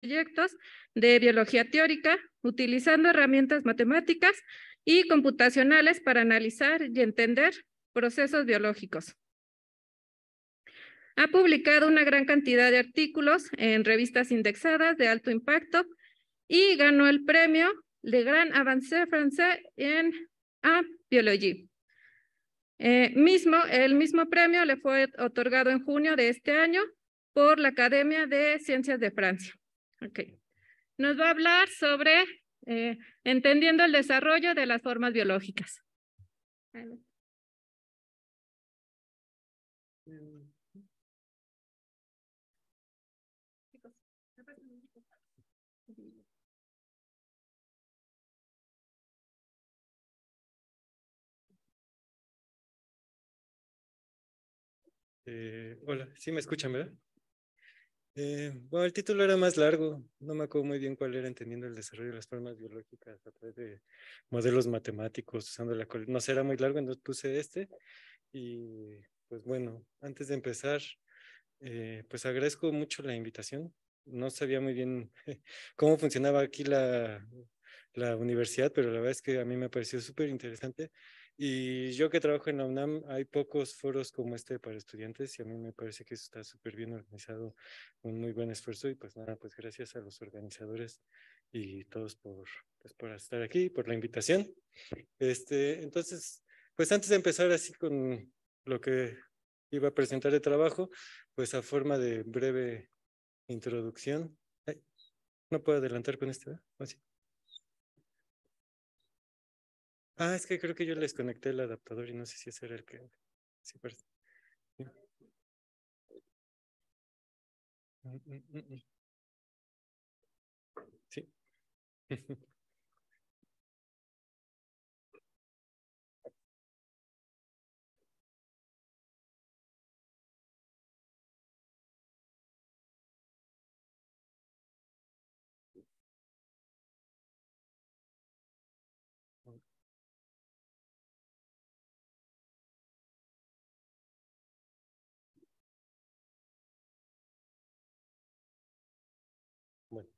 proyectos de biología teórica, utilizando herramientas matemáticas y computacionales para analizar y entender procesos biológicos. Ha publicado una gran cantidad de artículos en revistas indexadas de alto impacto y ganó el premio Le Grand Avancée Français en Biologie. El mismo premio le fue otorgado en junio de este año por la Academia de Ciencias de Francia. Okay. Nos va a hablar sobre entendiendo el desarrollo de las formas biológicas. Hola, sí me escuchan, ¿verdad? Bueno, el título era más largo, no me acuerdo muy bien cuál era, entendiendo el desarrollo de las formas biológicas a través de modelos matemáticos, usando no sé, era muy largo, entonces puse este. Y pues bueno, antes de empezar, pues agradezco mucho la invitación. No sabía muy bien cómo funcionaba aquí la universidad, pero la verdad es que a mí me pareció súper interesante. Y yo que trabajo en la UNAM, hay pocos foros como este para estudiantes y a mí me parece que eso está súper bien organizado, un muy buen esfuerzo. Y pues nada, pues gracias a los organizadores y todos pues por estar aquí, por la invitación. Entonces, pues antes de empezar así con lo que iba a presentar de trabajo, pues a forma de breve introducción. Ay, no puedo adelantar con este, ¿verdad? ¿O sí? Es que creo que yo les conecté el adaptador y no sé si ese era el que... Sí, parece. Sí. Bueno,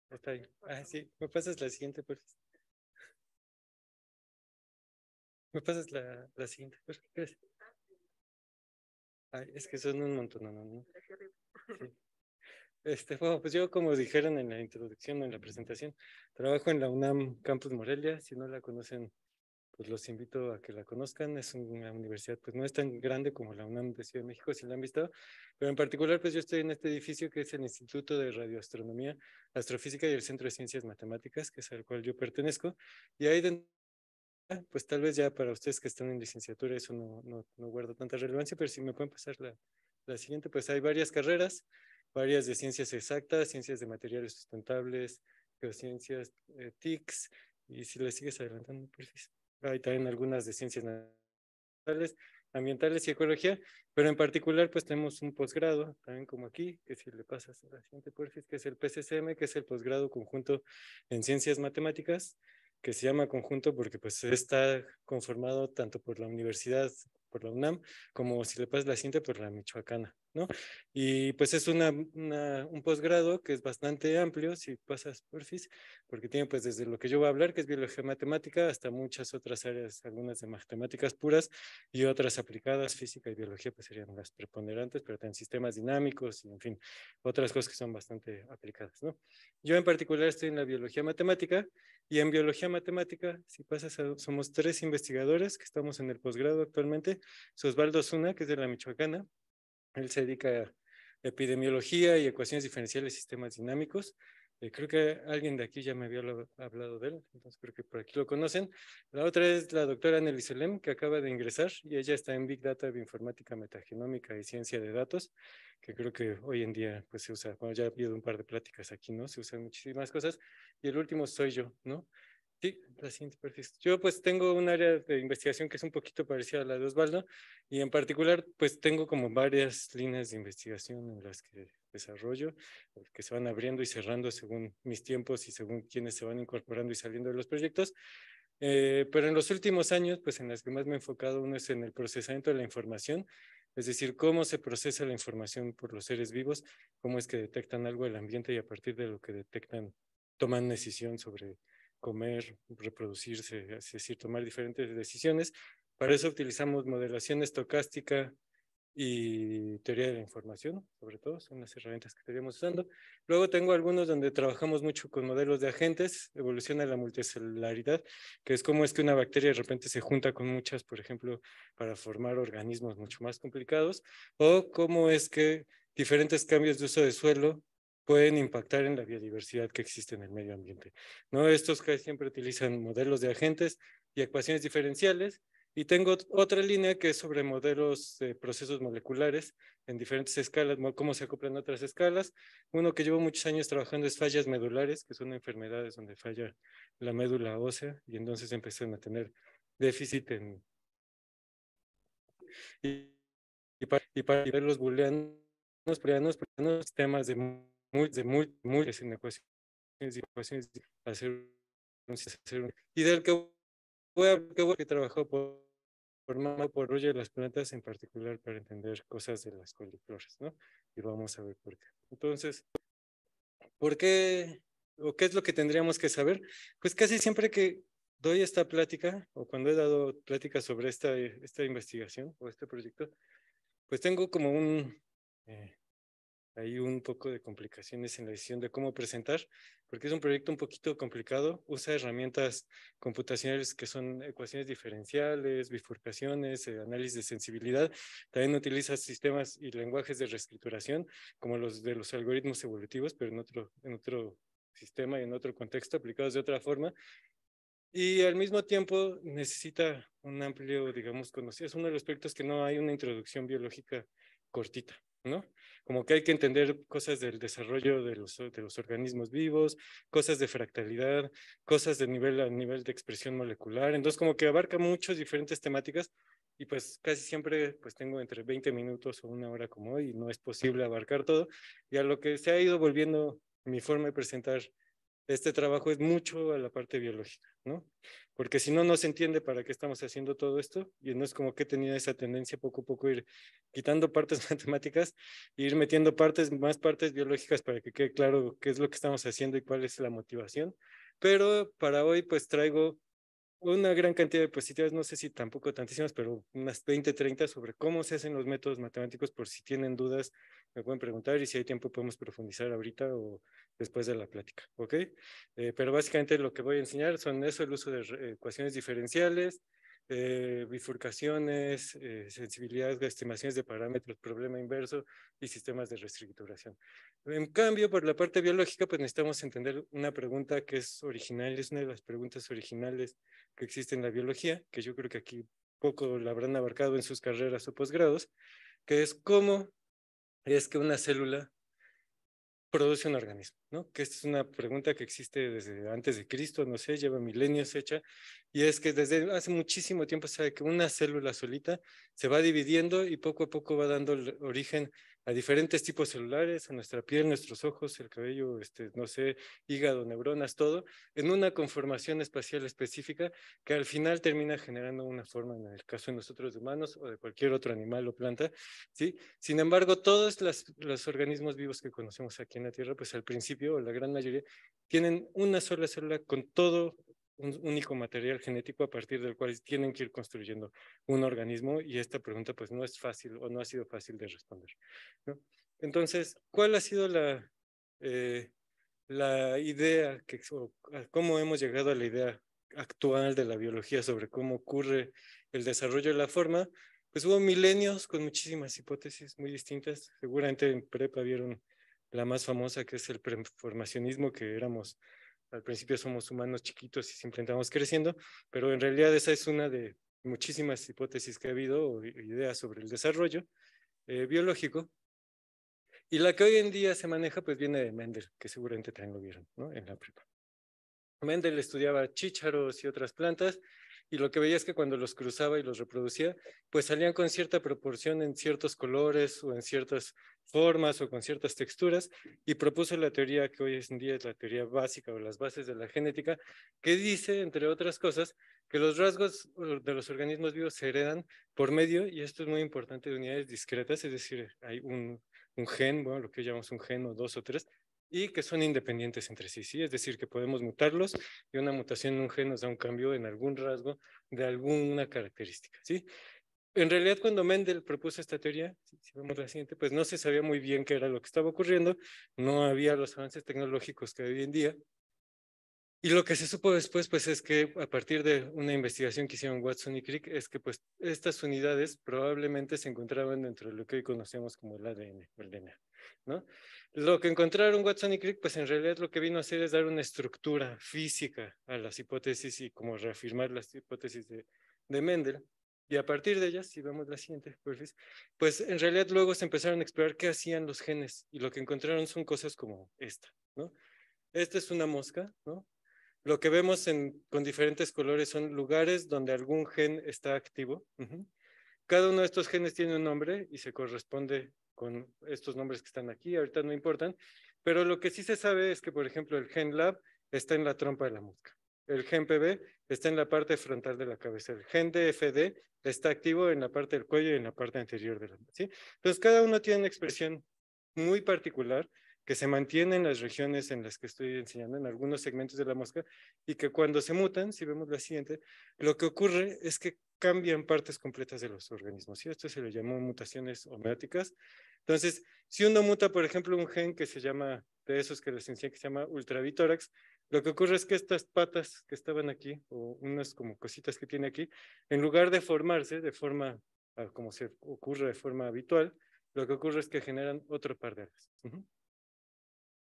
está bien. Sí, me pasas la siguiente, por favor. Me pasas la siguiente, por favor. Gracias. Es que son un montón, no. Sí. Bueno, pues yo, como dijeron en la introducción, en la presentación, trabajo en la UNAM Campus Morelia. Si no la conocen, pues los invito a que la conozcan. Es una universidad, pues no es tan grande como la UNAM de Ciudad de México, si la han visto, pero en particular, pues yo estoy en este edificio que es el Instituto de Radioastronomía, Astrofísica y el Centro de Ciencias Matemáticas, que es al cual yo pertenezco. Y ahí dentro, pues tal vez ya para ustedes que están en licenciatura eso no guarda tanta relevancia, pero si me pueden pasar la siguiente, pues hay varias carreras, varias de ciencias exactas, ciencias de materiales sustentables, geociencias, TICs, y si le sigues adelantando, pues hay también algunas de ciencias naturales, ambientales y ecología, pero en particular pues tenemos un posgrado, también como aquí, que si le pasas a la siguiente, porfis, que es el PCCM, que es el posgrado conjunto en ciencias matemáticas, que se llama conjunto porque pues está conformado tanto por la universidad, por la UNAM, como si le pasas la siguiente, por la Michoacana, ¿no? Y pues es un posgrado que es bastante amplio, si pasas porfis, porque tiene pues desde lo que yo voy a hablar, que es biología matemática, hasta muchas otras áreas, algunas de matemáticas puras y otras aplicadas, física y biología, pues serían las preponderantes, pero también sistemas dinámicos y en fin, otras cosas que son bastante aplicadas, ¿no? Yo en particular estoy en la biología matemática y en biología matemática, si pasas, somos 3 investigadores que estamos en el posgrado actualmente. Osvaldo Zuna, que es de la Michoacana, él se dedica a epidemiología y ecuaciones diferenciales y sistemas dinámicos. Creo que alguien de aquí ya me había hablado de él, entonces creo que por aquí lo conocen. La otra es la doctora Anneli Selem, que acaba de ingresar, y ella está en Big Data, Bioinformática, Metagenómica y Ciencia de Datos, que creo que hoy en día pues se usa, bueno, ya ha habido un par de pláticas aquí, ¿no? Se usan muchísimas cosas. Y el último soy yo, ¿no? Sí, la siguiente, perfecto. Yo pues tengo un área de investigación que es un poquito parecida a la de Osvaldo y en particular pues tengo como varias líneas de investigación en las que desarrollo, que se van abriendo y cerrando según mis tiempos y según quienes se van incorporando y saliendo de los proyectos. Pero en los últimos años, pues en las que más me he enfocado, uno es en el procesamiento de la información, es decir, cómo se procesa la información por los seres vivos, cómo es que detectan algo del ambiente y a partir de lo que detectan toman decisión sobre comer, reproducirse, es decir, tomar diferentes decisiones. Para eso utilizamos modelación estocástica y teoría de la información, sobre todo, son las herramientas que estaríamos usando. Luego tengo algunos donde trabajamos mucho con modelos de agentes, evolución de la multicelularidad, que es cómo es que una bacteria de repente se junta con muchas, por ejemplo, para formar organismos mucho más complicados, o cómo es que diferentes cambios de uso de suelo pueden impactar en la biodiversidad que existe en el medio ambiente. ¿No? Estos que siempre utilizan modelos de agentes y ecuaciones diferenciales, y tengo otra línea que es sobre modelos de procesos moleculares en diferentes escalas, cómo se acoplan otras escalas. Uno que llevo muchos años trabajando es fallas medulares, que son enfermedades donde falla la médula ósea y entonces empiezan a tener déficit en... Y para ver los booleanos, sistemas de en ecuaciones, y del que voy a trabajar por rollo de las plantas en particular para entender cosas de las coliflores, ¿no? Y vamos a ver por qué. Entonces, ¿por qué o qué es lo que tendríamos que saber? Pues casi siempre que doy esta plática o cuando he dado pláticas sobre esta investigación o este proyecto, pues tengo como eh, hay un poco de complicaciones en la decisión de cómo presentar, porque es un proyecto un poquito complicado. Usa herramientas computacionales que son ecuaciones diferenciales, bifurcaciones, análisis de sensibilidad. También utiliza sistemas y lenguajes de reescrituración, como los de los algoritmos evolutivos, pero en otro sistema y en otro contexto, aplicados de otra forma. Y al mismo tiempo necesita un amplio, digamos, conocimiento. Es uno de los proyectos que no hay una introducción biológica cortita, ¿no? Como que hay que entender cosas del desarrollo de los organismos vivos, cosas de fractalidad, cosas a nivel de expresión molecular. Entonces, como que abarca muchas diferentes temáticas y pues casi siempre pues tengo entre 20 minutos o una hora como hoy y no es posible abarcar todo. Y a lo que se ha ido volviendo mi forma de presentar este trabajo es mucho a la parte biológica, ¿no? Porque si no, no se entiende para qué estamos haciendo todo esto y no es como que he tenido esa tendencia poco a poco ir quitando partes matemáticas e ir metiendo más partes biológicas para que quede claro qué es lo que estamos haciendo y cuál es la motivación. Pero para hoy pues traigo una gran cantidad de diapositivas, no sé si tampoco tantísimas, pero unas 20, 30 sobre cómo se hacen los métodos matemáticos, por si tienen dudas, me pueden preguntar y si hay tiempo podemos profundizar ahorita o después de la plática, ¿ok? Pero básicamente lo que voy a enseñar son eso, el uso de ecuaciones diferenciales, bifurcaciones, sensibilidades, estimaciones de parámetros, problema inverso y sistemas de reestructuración. En cambio, por la parte biológica, pues necesitamos entender una pregunta que es original, es una de las preguntas originales que existe en la biología, que yo creo que aquí poco la habrán abarcado en sus carreras o posgrados, que es cómo es que una célula produce un organismo, ¿no? Que esta es una pregunta que existe desde antes de Cristo, no sé, lleva milenios hecha, y es que desde hace muchísimo tiempo se sabe que una célula solita se va dividiendo y poco a poco va dando origen a diferentes tipos celulares, a nuestra piel, nuestros ojos, el cabello, no sé, hígado, neuronas, todo, en una conformación espacial específica que al final termina generando una forma, en el caso de nosotros humanos o de cualquier otro animal o planta, ¿sí? Sin embargo, todos los organismos vivos que conocemos aquí en la Tierra, pues al principio, o la gran mayoría, tienen una sola célula con todo un único material genético a partir del cual tienen que ir construyendo un organismo y esta pregunta pues no es fácil o no ha sido fácil de responder, ¿no? Entonces, ¿cuál ha sido la idea, cómo hemos llegado a la idea actual de la biología sobre cómo ocurre el desarrollo de la forma? Pues hubo milenios con muchísimas hipótesis muy distintas. Seguramente en prepa vieron la más famosa, que es el preformacionismo, que al principio somos humanos chiquitos y siempre estamos creciendo, pero en realidad esa es una de muchísimas hipótesis que ha habido o ideas sobre el desarrollo biológico. Y la que hoy en día se maneja, pues viene de Mendel, que seguramente también lo vieron, ¿no? En la prepa. Mendel estudiaba chícharos y otras plantas, y lo que veía es que cuando los cruzaba y los reproducía, pues salían con cierta proporción en ciertos colores o en ciertas formas o con ciertas texturas, y propuso la teoría que hoy en día es la teoría básica o las bases de la genética, que dice, entre otras cosas, que los rasgos de los organismos vivos se heredan por medio, y esto es muy importante, de unidades discretas, es decir, hay un gen, bueno, lo que llamamos un gen o dos o tres, y que son independientes entre sí, ¿sí? Es decir, que podemos mutarlos y una mutación en un gen nos da un cambio en algún rasgo de alguna característica, ¿sí? En realidad, cuando Mendel propuso esta teoría, si vemos la siguiente, pues no se sabía muy bien qué era lo que estaba ocurriendo, no había los avances tecnológicos que hay hoy en día, y lo que se supo después, pues es que a partir de una investigación que hicieron Watson y Crick, es que pues estas unidades probablemente se encontraban dentro de lo que hoy conocemos como el ADN o el DNA, ¿no? Lo que encontraron Watson y Crick, pues en realidad lo que vino a hacer es dar una estructura física a las hipótesis y como reafirmar las hipótesis de Mendel. Y a partir de ellas, si vemos la siguiente, pues en realidad luego se empezaron a explorar qué hacían los genes y lo que encontraron son cosas como esta, ¿no? Esta es una mosca, ¿no? Lo que vemos con diferentes colores son lugares donde algún gen está activo. Cada uno de estos genes tiene un nombre y se corresponde con estos nombres que están aquí. Ahorita no importan, pero lo que sí se sabe es que, por ejemplo, el gen LAB está en la trompa de la mosca. El gen PB está en la parte frontal de la cabeza. El gen DFD está activo en la parte del cuello y en la parte anterior de la mosca, ¿sí? Entonces, cada uno tiene una expresión muy particular que se mantiene en las regiones en las que estoy enseñando, en algunos segmentos de la mosca, y que cuando se mutan, si vemos la siguiente, lo que ocurre es que cambian partes completas de los organismos, ¿sí? Esto se le llamó mutaciones homeóticas. Entonces, si uno muta, por ejemplo, un gen que se llama, de esos que les enseñé, que se llama ultravitórax, lo que ocurre es que estas patas que estaban aquí, o unas como cositas que tiene aquí, en lugar de formarse de forma, como se ocurre de forma habitual, lo que ocurre es que generan otro par de alas.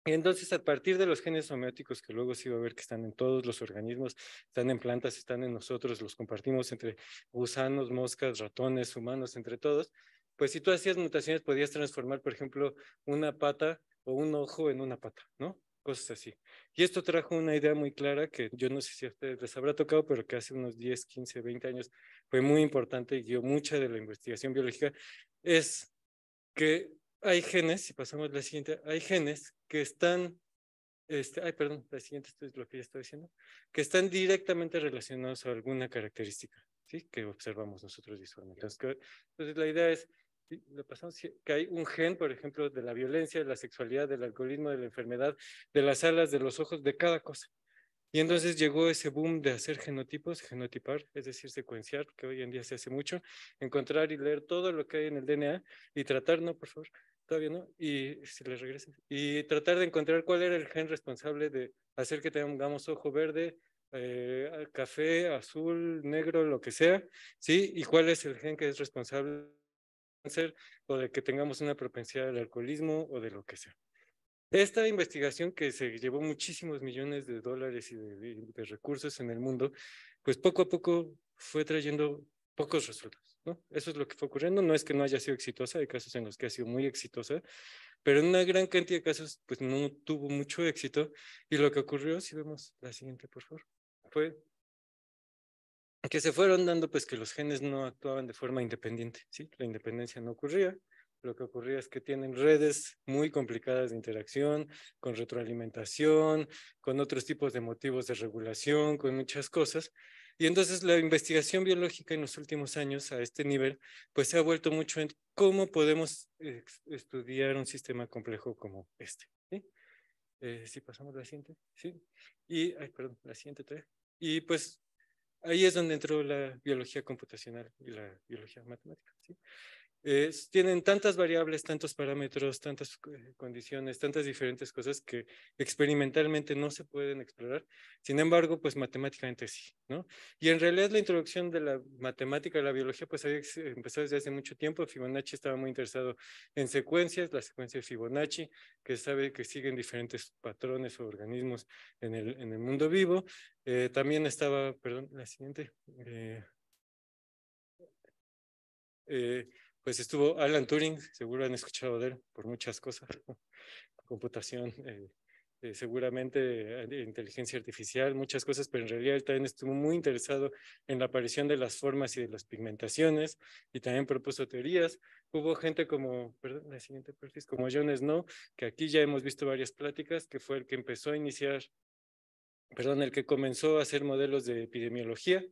Y entonces, a partir de los genes homeóticos, que luego sí va a ver que están en todos los organismos, están en plantas, están en nosotros, los compartimos entre gusanos, moscas, ratones, humanos, entre todos, pues si tú hacías mutaciones, podías transformar, por ejemplo, una pata o un ojo en una pata, ¿no? Cosas así. Y esto trajo una idea muy clara que yo no sé si a ustedes les habrá tocado, pero que hace unos 10, 15, 20 años fue muy importante y dio mucha de la investigación biológica, es que hay genes, si pasamos a la siguiente, hay genes que están, perdón, la siguiente, esto es lo que ya estaba diciendo, que están directamente relacionados a alguna característica, ¿sí? Que observamos nosotros visualmente. Entonces la idea es, le pasamos que hay un gen, por ejemplo, de la violencia, de la sexualidad, del alcoholismo, de la enfermedad, de las alas, de los ojos, de cada cosa. Y entonces llegó ese boom de hacer genotipos, genotipar, es decir, secuenciar, que hoy en día se hace mucho, encontrar y leer todo lo que hay en el DNA y tratar, no, por favor, todavía no, y si le regresan, y tratar de encontrar cuál era el gen responsable de hacer que tengamos ojo verde, café, azul, negro, lo que sea, ¿sí? Y cuál es el gen que es responsable de cáncer o de que tengamos una propensidad al alcoholismo o de lo que sea. Esta investigación que se llevó muchísimos millones de dólares y de recursos en el mundo, pues poco a poco fue trayendo pocos resultados, ¿no? Eso es lo que fue ocurriendo. No es que no haya sido exitosa, hay casos en los que ha sido muy exitosa, pero en una gran cantidad de casos, pues no tuvo mucho éxito. Y lo que ocurrió, si vemos la siguiente, por favor, fue que se fueron dando pues que los genes no actuaban de forma independiente, ¿sí? La independencia no ocurría. Lo que ocurría es que tienen redes muy complicadas de interacción, con retroalimentación, con otros tipos de motivos de regulación, con muchas cosas. Y entonces la investigación biológica en los últimos años a este nivel, pues se ha vuelto mucho en cómo podemos estudiar un sistema complejo como este, ¿sí? Si pasamos a la siguiente, ¿sí? Y, ay, perdón, la siguiente tarea. Y pues ahí es donde entró la biología computacional y la biología matemática, ¿sí? Tienen tantas variables, tantos parámetros, tantas condiciones, tantas diferentes cosas que experimentalmente no se pueden explorar. Sin embargo, pues matemáticamente sí, ¿no? Y en realidad la introducción de la matemática a la biología pues había empezado desde hace mucho tiempo. Fibonacci estaba muy interesado en secuencias, la secuencia de Fibonacci, que sabe que siguen diferentes patrones o organismos en el mundo vivo. También estaba, perdón, la siguiente. Eh, pues estuvo Alan Turing, seguro han escuchado de él por muchas cosas, computación, seguramente de inteligencia artificial, muchas cosas, pero en realidad él también estuvo muy interesado en la aparición de las formas y de las pigmentaciones, y también propuso teorías. Hubo gente como, perdón, la siguiente perfil, como John Snow, que aquí ya hemos visto varias pláticas, que fue el que empezó a iniciar, perdón, el que comenzó a hacer modelos de epidemiología,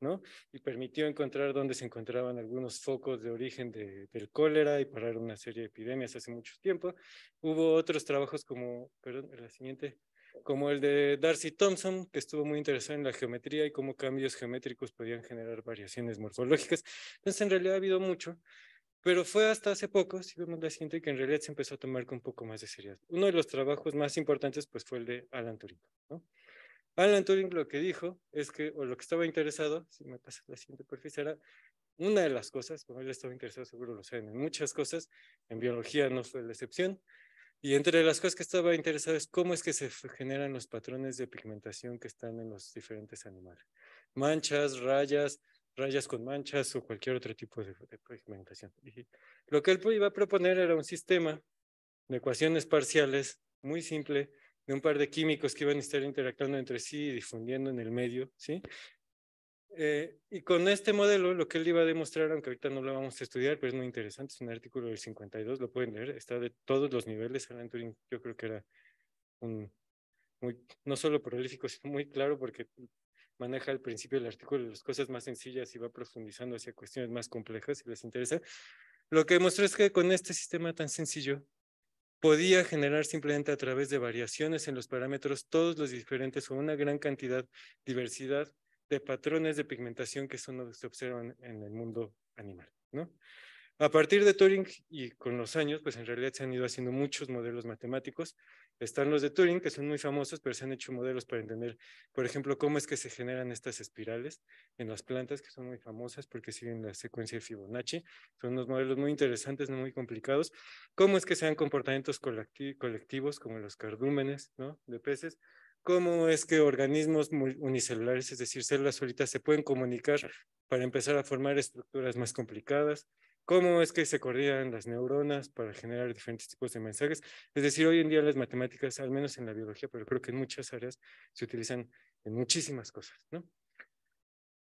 ¿no? Y permitió encontrar dónde se encontraban algunos focos de origen del cólera y parar una serie de epidemias hace mucho tiempo. Hubo otros trabajos como, perdón, la siguiente, como el de Darcy Thompson, que estuvo muy interesado en la geometría y cómo cambios geométricos podían generar variaciones morfológicas. Entonces, en realidad ha habido mucho, pero fue hasta hace poco, si vemos la siguiente, que en realidad se empezó a tomar con un poco más de seriedad. Uno de los trabajos más importantes, pues, fue el de Alan Turing, ¿no? Alan Turing lo que dijo es que, o lo que estaba interesado, si me pasa la siguiente perfil, era una de las cosas, como él estaba interesado, seguro lo saben, en muchas cosas, en biología no fue la excepción, y entre las cosas que estaba interesado es cómo es que se generan los patrones de pigmentación que están en los diferentes animales. Manchas, rayas, rayas con manchas o cualquier otro tipo de pigmentación. Y lo que él iba a proponer era un sistema de ecuaciones parciales muy simple, de un par de químicos que iban a estar interactuando entre sí y difundiendo en el medio, ¿sí? Y con este modelo, lo que él iba a demostrar, aunque ahorita no lo vamos a estudiar, pero es muy interesante, es un artículo del 52, lo pueden leer, está de todos los niveles. Alan Turing, yo creo que era un muy, no solo prolífico, sino muy claro, porque maneja al principio del artículo las cosas más sencillas y va profundizando hacia cuestiones más complejas, si les interesa. Lo que demostró es que con este sistema tan sencillo, podía generar simplemente a través de variaciones en los parámetros todos los diferentes o una gran cantidad, diversidad de patrones de pigmentación que son los que se observan en el mundo animal, ¿no? A partir de Turing y con los años, pues en realidad se han ido haciendo muchos modelos matemáticos. Están los de Turing, que son muy famosos, pero se han hecho modelos para entender, por ejemplo, cómo es que se generan estas espirales en las plantas, que son muy famosas porque siguen la secuencia de Fibonacci. Son unos modelos muy interesantes, no muy complicados. Cómo es que se dan comportamientos colectivos, como los cardúmenes, ¿no? De peces. Cómo es que organismos unicelulares, es decir, células solitas, se pueden comunicar para empezar a formar estructuras más complicadas. Cómo es que se coordinan las neuronas para generar diferentes tipos de mensajes. Es decir, hoy en día las matemáticas, al menos en la biología, pero creo que en muchas áreas se utilizan en muchísimas cosas, ¿no?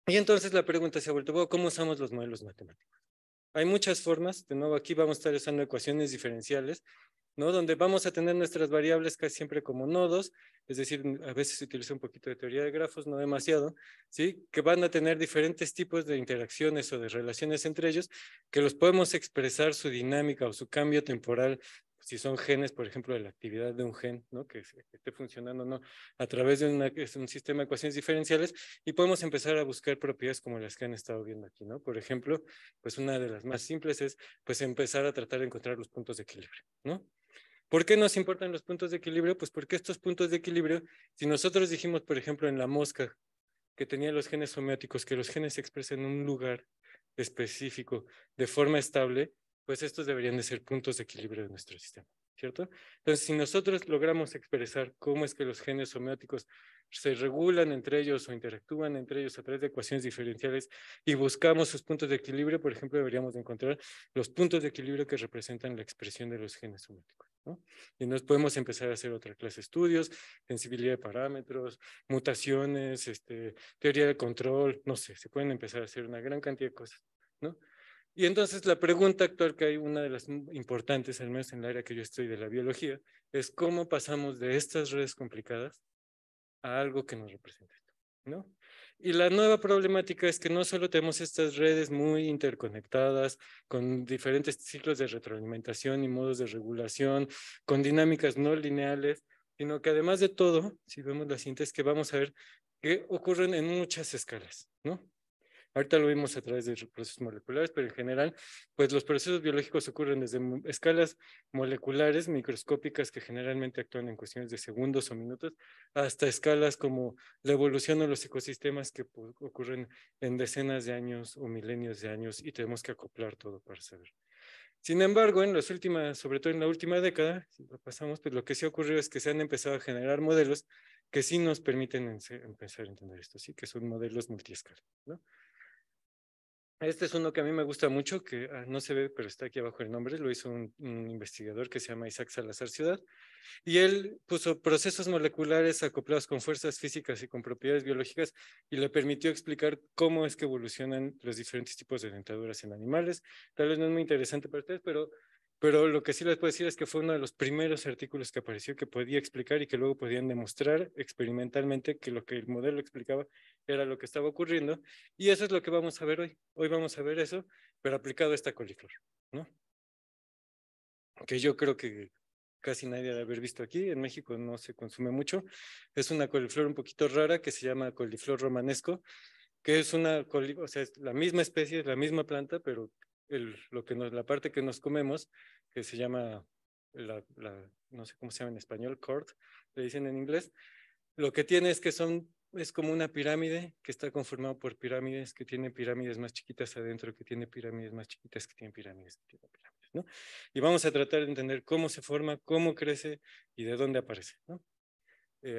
Y entonces la pregunta se ha vuelto, bueno, ¿cómo usamos los modelos matemáticos? Hay muchas formas, de nuevo aquí vamos a estar usando ecuaciones diferenciales, ¿no? Donde vamos a tener nuestras variables casi siempre como nodos, es decir, a veces se utiliza un poquito de teoría de grafos, no demasiado, ¿sí? Que van a tener diferentes tipos de interacciones o de relaciones entre ellos, que los podemos expresar su dinámica o su cambio temporal, si son genes, por ejemplo, de la actividad de un gen, ¿no? Que esté funcionando, ¿no? A través de un sistema de ecuaciones diferenciales, y podemos empezar a buscar propiedades como las que han estado viendo aquí, ¿no? Por ejemplo, pues una de las más simples es, pues, empezar a tratar de encontrar los puntos de equilibrio, ¿no? ¿Por qué nos importan los puntos de equilibrio? Pues porque estos puntos de equilibrio, si nosotros dijimos, por ejemplo, en la mosca, que tenía los genes homeóticos, que los genes se expresan en un lugar específico de forma estable, pues estos deberían de ser puntos de equilibrio de nuestro sistema, ¿cierto? Entonces, si nosotros logramos expresar cómo es que los genes homeóticos se regulan entre ellos o interactúan entre ellos a través de ecuaciones diferenciales y buscamos sus puntos de equilibrio, por ejemplo, deberíamos de encontrar los puntos de equilibrio que representan la expresión de los genes homeóticos, ¿no? Y nos podemos empezar a hacer otra clase de estudios, sensibilidad de parámetros, mutaciones, teoría de control, no sé, se pueden empezar a hacer una gran cantidad de cosas, ¿no? Y entonces la pregunta actual, que hay una de las importantes, al menos en el área que yo estoy de la biología, es cómo pasamos de estas redes complicadas a algo que nos represente esto, ¿no? Y la nueva problemática es que no solo tenemos estas redes muy interconectadas, con diferentes ciclos de retroalimentación y modos de regulación, con dinámicas no lineales, sino que además de todo, si vemos la siguiente, es que vamos a ver que ocurren en muchas escalas, ¿no? Ahorita lo vimos a través de procesos moleculares, pero en general, pues los procesos biológicos ocurren desde escalas moleculares, microscópicas, que generalmente actúan en cuestiones de segundos o minutos, hasta escalas como la evolución de los ecosistemas que ocurren en decenas de años o milenios de años, y tenemos que acoplar todo para saber. Sin embargo, en las últimas, sobre todo en la última década, si lo pasamos, pues lo que sí ha ocurrido es que se han empezado a generar modelos que sí nos permiten empezar a entender esto, sí, que son modelos multiescala, ¿no? Este es uno que a mí me gusta mucho, que no se ve, pero está aquí abajo el nombre, lo hizo un investigador que se llama Isaac Salazar Ciudad, y él puso procesos moleculares acoplados con fuerzas físicas y con propiedades biológicas, y le permitió explicar cómo es que evolucionan los diferentes tipos de dentaduras en animales. Tal vez no es muy interesante para ustedes, pero lo que sí les puedo decir es que fue uno de los primeros artículos que apareció que podía explicar y que luego podían demostrar experimentalmente que lo que el modelo explicaba era lo que estaba ocurriendo. Y eso es lo que vamos a ver hoy. Hoy vamos a ver eso, pero aplicado a esta coliflor, ¿no? Que yo creo que casi nadie debe haber visto aquí. En México no se consume mucho. Es una coliflor un poquito rara que se llama coliflor romanesco, que es una, o sea, es la misma especie, es la misma planta, pero la parte que nos comemos, que se llama, no sé cómo se llama en español, cord, le dicen en inglés, lo que tiene es que es como una pirámide que está conformado por pirámides, que tiene pirámides más chiquitas adentro, que tiene pirámides más chiquitas, que tienen pirámides, que tienen pirámides, ¿no? Y vamos a tratar de entender cómo se forma, cómo crece y de dónde aparece, ¿no?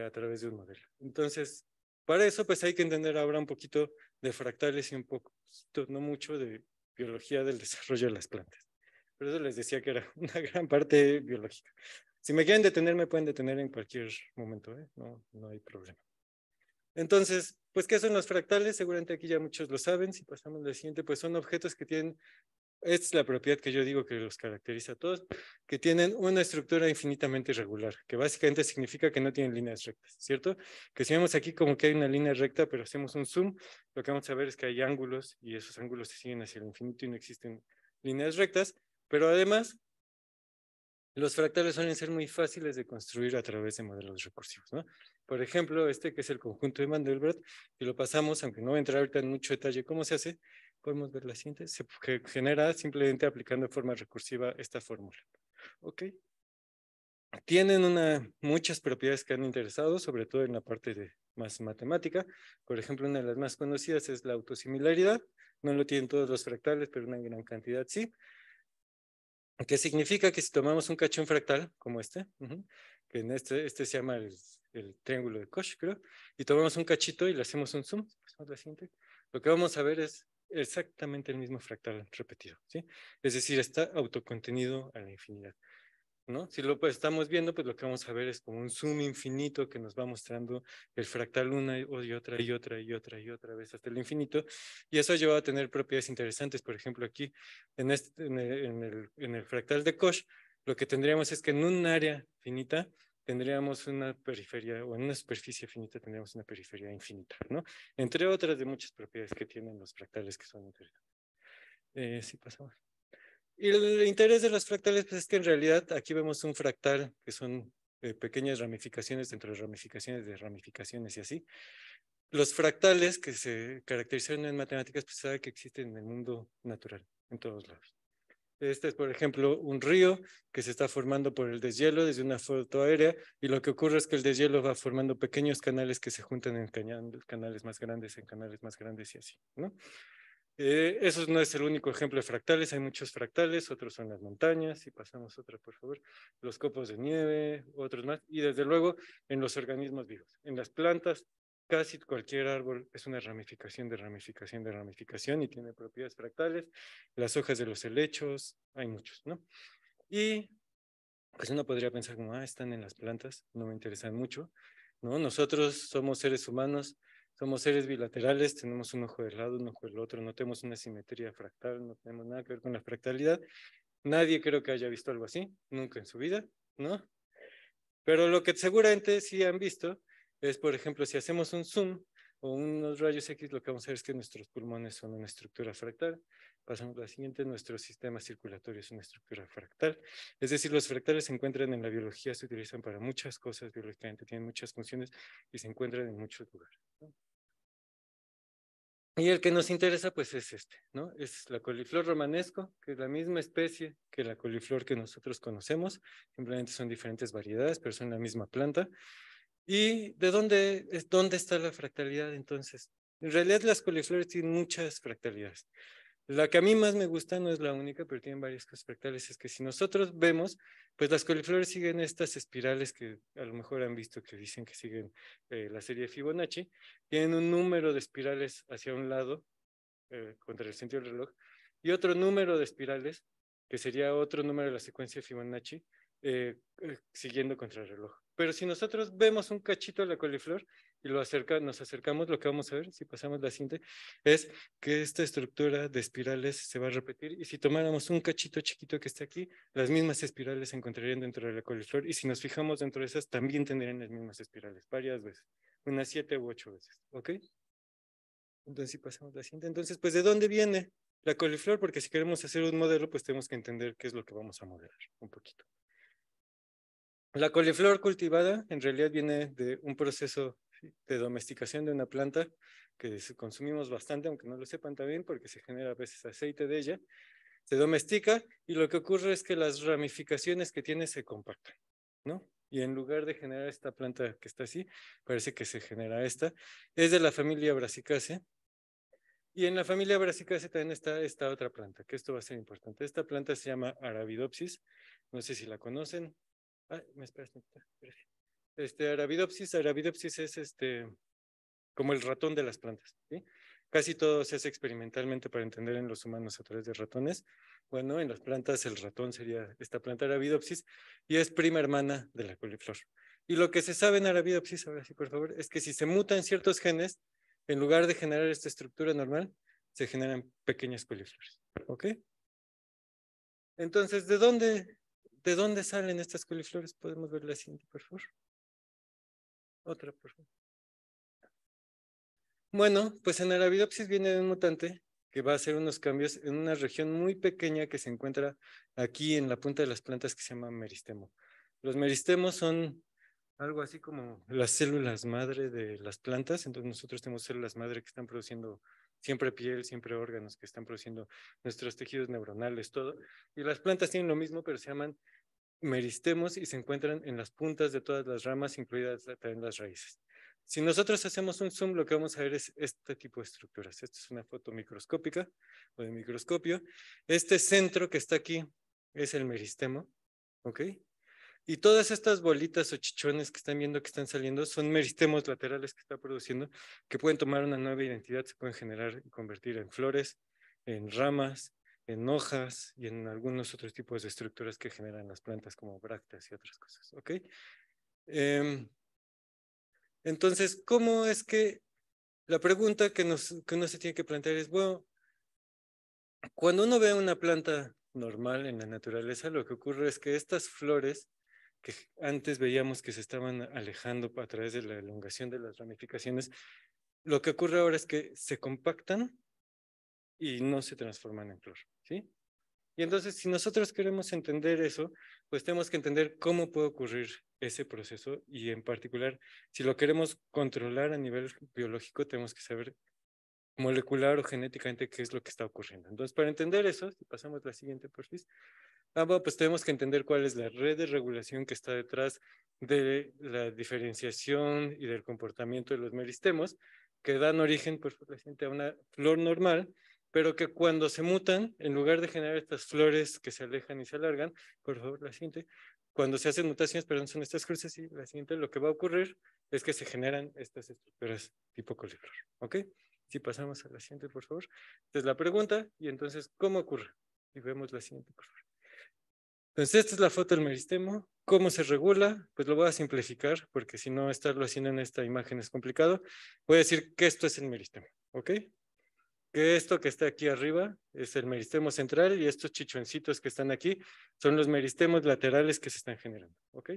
A través de un modelo. Entonces, para eso, pues hay que entender ahora un poquito de fractales y un poco, no mucho, de biología del desarrollo de las plantas. Por eso les decía que era una gran parte biológica. Si me quieren detener, me pueden detener en cualquier momento, ¿eh? No hay problema. Entonces, pues, ¿qué son los fractales? Seguramente aquí ya muchos lo saben. Si pasamos al siguiente, pues son objetos que tienen, esta es la propiedad que yo digo que los caracteriza a todos, que tienen una estructura infinitamente irregular, que básicamente significa que no tienen líneas rectas, ¿cierto? Que si vemos aquí como que hay una línea recta, pero hacemos un zoom, lo que vamos a ver es que hay ángulos y esos ángulos se siguen hacia el infinito y no existen líneas rectas, pero además los fractales suelen ser muy fáciles de construir a través de modelos recursivos, ¿no? Por ejemplo, este que es el conjunto de Mandelbrot, y lo pasamos, aunque no voy a entrar ahorita en mucho detalle cómo se hace, podemos ver la siguiente, se genera simplemente aplicando de forma recursiva esta fórmula. ¿Ok? Tienen muchas propiedades que han interesado, sobre todo en la parte de más matemática. Por ejemplo, una de las más conocidas es la autosimilaridad. No lo tienen todos los fractales, pero una gran cantidad sí. Que significa que si tomamos un cachón fractal, como que en este se llama el triángulo de Koch, creo, y tomamos un cachito y le hacemos un zoom, pasamos la siguiente, lo que vamos a ver es exactamente el mismo fractal repetido, ¿sí? Es decir, está autocontenido a la infinidad, ¿no? Si lo estamos viendo, pues lo que vamos a ver es como un zoom infinito que nos va mostrando el fractal una y otra y otra y otra y otra vez hasta el infinito, y eso lleva a tener propiedades interesantes. Por ejemplo, aquí en el fractal de Koch, lo que tendríamos es que en un área finita tendríamos una periferia, o en una superficie finita tendríamos una periferia infinita, ¿no? Entre otras de muchas propiedades que tienen los fractales que son interesantes. Sí, pasamos. Y el interés de los fractales, pues es que en realidad aquí vemos un fractal que son pequeñas ramificaciones dentro de ramificaciones y así. Los fractales que se caracterizan en matemáticas, pues sabe que existen en el mundo natural, en todos lados. Este es, por ejemplo, un río que se está formando por el deshielo desde una foto aérea, y lo que ocurre es que el deshielo va formando pequeños canales que se juntan en canales más grandes, en canales más grandes y así, ¿no? Eso no es el único ejemplo de fractales, hay muchos fractales, otros son las montañas, si pasamos otra por favor, los copos de nieve, otros más, y desde luego en los organismos vivos. En las plantas, casi cualquier árbol es una ramificación de ramificación de ramificación y tiene propiedades fractales. Las hojas de los helechos, hay muchos, ¿no? Y pues uno podría pensar como, están en las plantas, no me interesan mucho, ¿no? Nosotros somos seres humanos, somos seres bilaterales, tenemos un ojo del lado, un ojo del otro, no tenemos una simetría fractal, no tenemos nada que ver con la fractalidad. Nadie creo que haya visto algo así, nunca en su vida, ¿no? Pero lo que seguramente sí han visto es, por ejemplo, si hacemos un zoom o unos rayos X, lo que vamos a ver es que nuestros pulmones son una estructura fractal. Pasamos a la siguiente, nuestro sistema circulatorio es una estructura fractal. Es decir, los fractales se encuentran en la biología, se utilizan para muchas cosas biológicamente, tienen muchas funciones y se encuentran en muchos lugares, ¿no? Y el que nos interesa, pues es ¿no? Es la coliflor romanesco, que es la misma especie que la coliflor que nosotros conocemos, simplemente son diferentes variedades, pero son la misma planta. ¿Y de dónde está la fractalidad entonces? En realidad las coliflores tienen muchas fractalidades. La que a mí más me gusta, no es la única, pero tienen varias cosas fractales, es que si nosotros vemos, pues las coliflores siguen estas espirales que a lo mejor han visto que dicen que siguen la serie de Fibonacci, tienen un número de espirales hacia un lado contra el sentido del reloj, y otro número de espirales, que sería otro número de la secuencia de Fibonacci, siguiendo contra el reloj. Pero si nosotros vemos un cachito de la coliflor y nos acercamos, lo que vamos a ver, si pasamos la siguiente, es que esta estructura de espirales se va a repetir, y si tomáramos un cachito chiquito que está aquí, las mismas espirales se encontrarían dentro de la coliflor, y si nos fijamos dentro de esas, también tendrían las mismas espirales, varias veces, unas 7 u 8 veces, ¿ok? Entonces, si pasamos la siguiente, entonces, pues, ¿de dónde viene la coliflor? Porque si queremos hacer un modelo, pues tenemos que entender qué es lo que vamos a modelar un poquito. La coliflor cultivada en realidad viene de un proceso de domesticación de una planta que consumimos bastante, aunque no lo sepan también, porque se genera a veces aceite de ella. Se domestica y lo que ocurre es que las ramificaciones que tiene se compactan, ¿no? Y en lugar de generar esta planta que está así, parece que se genera esta. Es de la familia Brassicaceae. Y en la familia Brassicaceae también está esta otra planta, que esto va a ser importante. Esta planta se llama Arabidopsis. No sé si la conocen. Ah, me esperas. Arabidopsis es como el ratón de las plantas, ¿sí? Casi todo se hace experimentalmente para entender en los humanos a través de ratones. Bueno, en las plantas el ratón sería esta planta Arabidopsis y es prima hermana de la coliflor. Y lo que se sabe en Arabidopsis, ahora sí, por favor, es que si se mutan ciertos genes, en lugar de generar esta estructura normal, se generan pequeñas coliflores, ¿ok? Entonces, ¿de dónde salen estas coliflores? Podemos ver la siguiente, por favor. Otra, por favor. Bueno, pues en Arabidopsis viene de un mutante que va a hacer unos cambios en una región muy pequeña que se encuentra aquí en la punta de las plantas que se llama meristemo. Los meristemos son algo así como las células madre de las plantas, entonces nosotros tenemos células madre que están produciendo siempre piel, siempre órganos, que están produciendo nuestros tejidos neuronales, todo. Y las plantas tienen lo mismo, pero se llaman meristemos y se encuentran en las puntas de todas las ramas, incluidas también las raíces. Si nosotros hacemos un zoom, lo que vamos a ver es este tipo de estructuras. Esta es una foto microscópica o de microscopio. Este centro que está aquí es el meristemo, ¿ok? Y todas estas bolitas o chichones que están viendo que están saliendo son meristemos laterales que está produciendo, que pueden tomar una nueva identidad, se pueden generar y convertir en flores, en ramas, en hojas y en algunos otros tipos de estructuras que generan las plantas como brácteas y otras cosas, ¿ok? Entonces, ¿cómo es que la pregunta que uno se tiene que plantear es, bueno, cuando uno ve una planta normal en la naturaleza, lo que ocurre es que estas flores que antes veíamos que se estaban alejando a través de la elongación de las ramificaciones, lo que ocurre ahora es que se compactan y no se transforman en flor, ¿sí? Y entonces, si nosotros queremos entender eso, pues tenemos que entender cómo puede ocurrir ese proceso y en particular, si lo queremos controlar a nivel biológico, tenemos que saber molecular o genéticamente qué es lo que está ocurriendo. Entonces, para entender eso, si pasamos a la siguiente, por favor. Bueno, pues tenemos que entender cuál es la red de regulación que está detrás de la diferenciación y del comportamiento de los meristemos, que dan origen, por favor, a una flor normal, pero que cuando se mutan, en lugar de generar estas flores que se alejan y se alargan, por favor, la siguiente, cuando se hacen mutaciones, perdón, son estas cruces, y la siguiente, lo que va a ocurrir es que se generan estas estructuras tipo coliflor, ¿ok? Si pasamos a la siguiente, por favor. Esta es la pregunta, y entonces, ¿cómo ocurre? Y vemos la siguiente, por favor. Entonces, esta es la foto del meristemo. ¿Cómo se regula? Pues lo voy a simplificar, porque si no, estarlo haciendo en esta imagen es complicado. Voy a decir que esto es el meristemo, ¿ok? Que esto que está aquí arriba es el meristemo central y estos chichoncitos que están aquí son los meristemos laterales que se están generando, ¿ok?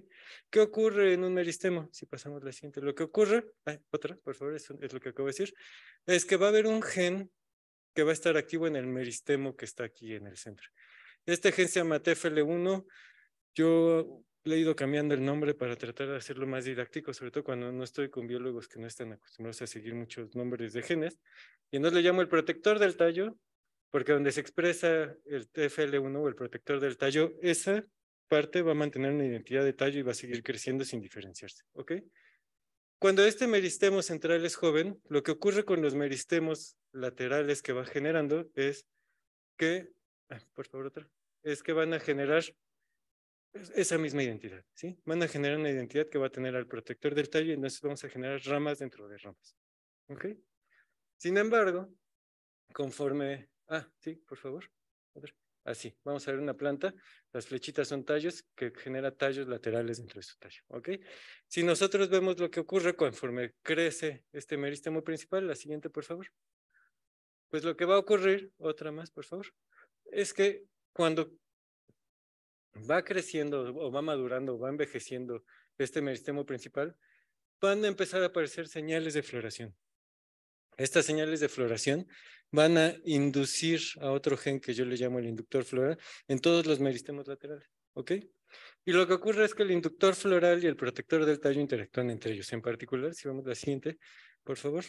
¿Qué ocurre en un meristemo? Si pasamos la siguiente, lo que ocurre, otra, por favor, eso es lo que acabo de decir, es que va a haber un gen que va a estar activo en el meristemo que está aquí en el centro. Este gen se llama TFL1. Yo le he ido cambiando el nombre para tratar de hacerlo más didáctico, sobre todo cuando no estoy con biólogos que no están acostumbrados a seguir muchos nombres de genes. Y entonces le llamo el protector del tallo, porque donde se expresa el TFL1 o el protector del tallo, esa parte va a mantener una identidad de tallo y va a seguir creciendo sin diferenciarse, ¿ok? Cuando este meristemo central es joven, lo que ocurre con los meristemos laterales que va generando es que, por favor, otra, es que van a generar esa misma identidad, ¿sí? Van a generar una identidad que va a tener al protector del tallo y entonces vamos a generar ramas dentro de ramas, ¿ok? Sin embargo, conforme, sí, por favor. A ver. Así, vamos a ver una planta, las flechitas son tallos que genera tallos laterales dentro de su tallo, ¿ok? Si nosotros vemos lo que ocurre conforme crece este meristemo principal, la siguiente, por favor. Pues lo que va a ocurrir, otra más, por favor, es que cuando va creciendo o va madurando o va envejeciendo este meristemo principal, van a empezar a aparecer señales de floración. Estas señales de floración van a inducir a otro gen que yo le llamo el inductor floral en todos los meristemos laterales, ¿ok? Y lo que ocurre es que el inductor floral y el protector del tallo interactúan entre ellos. En particular, si vamos a la siguiente, por favor.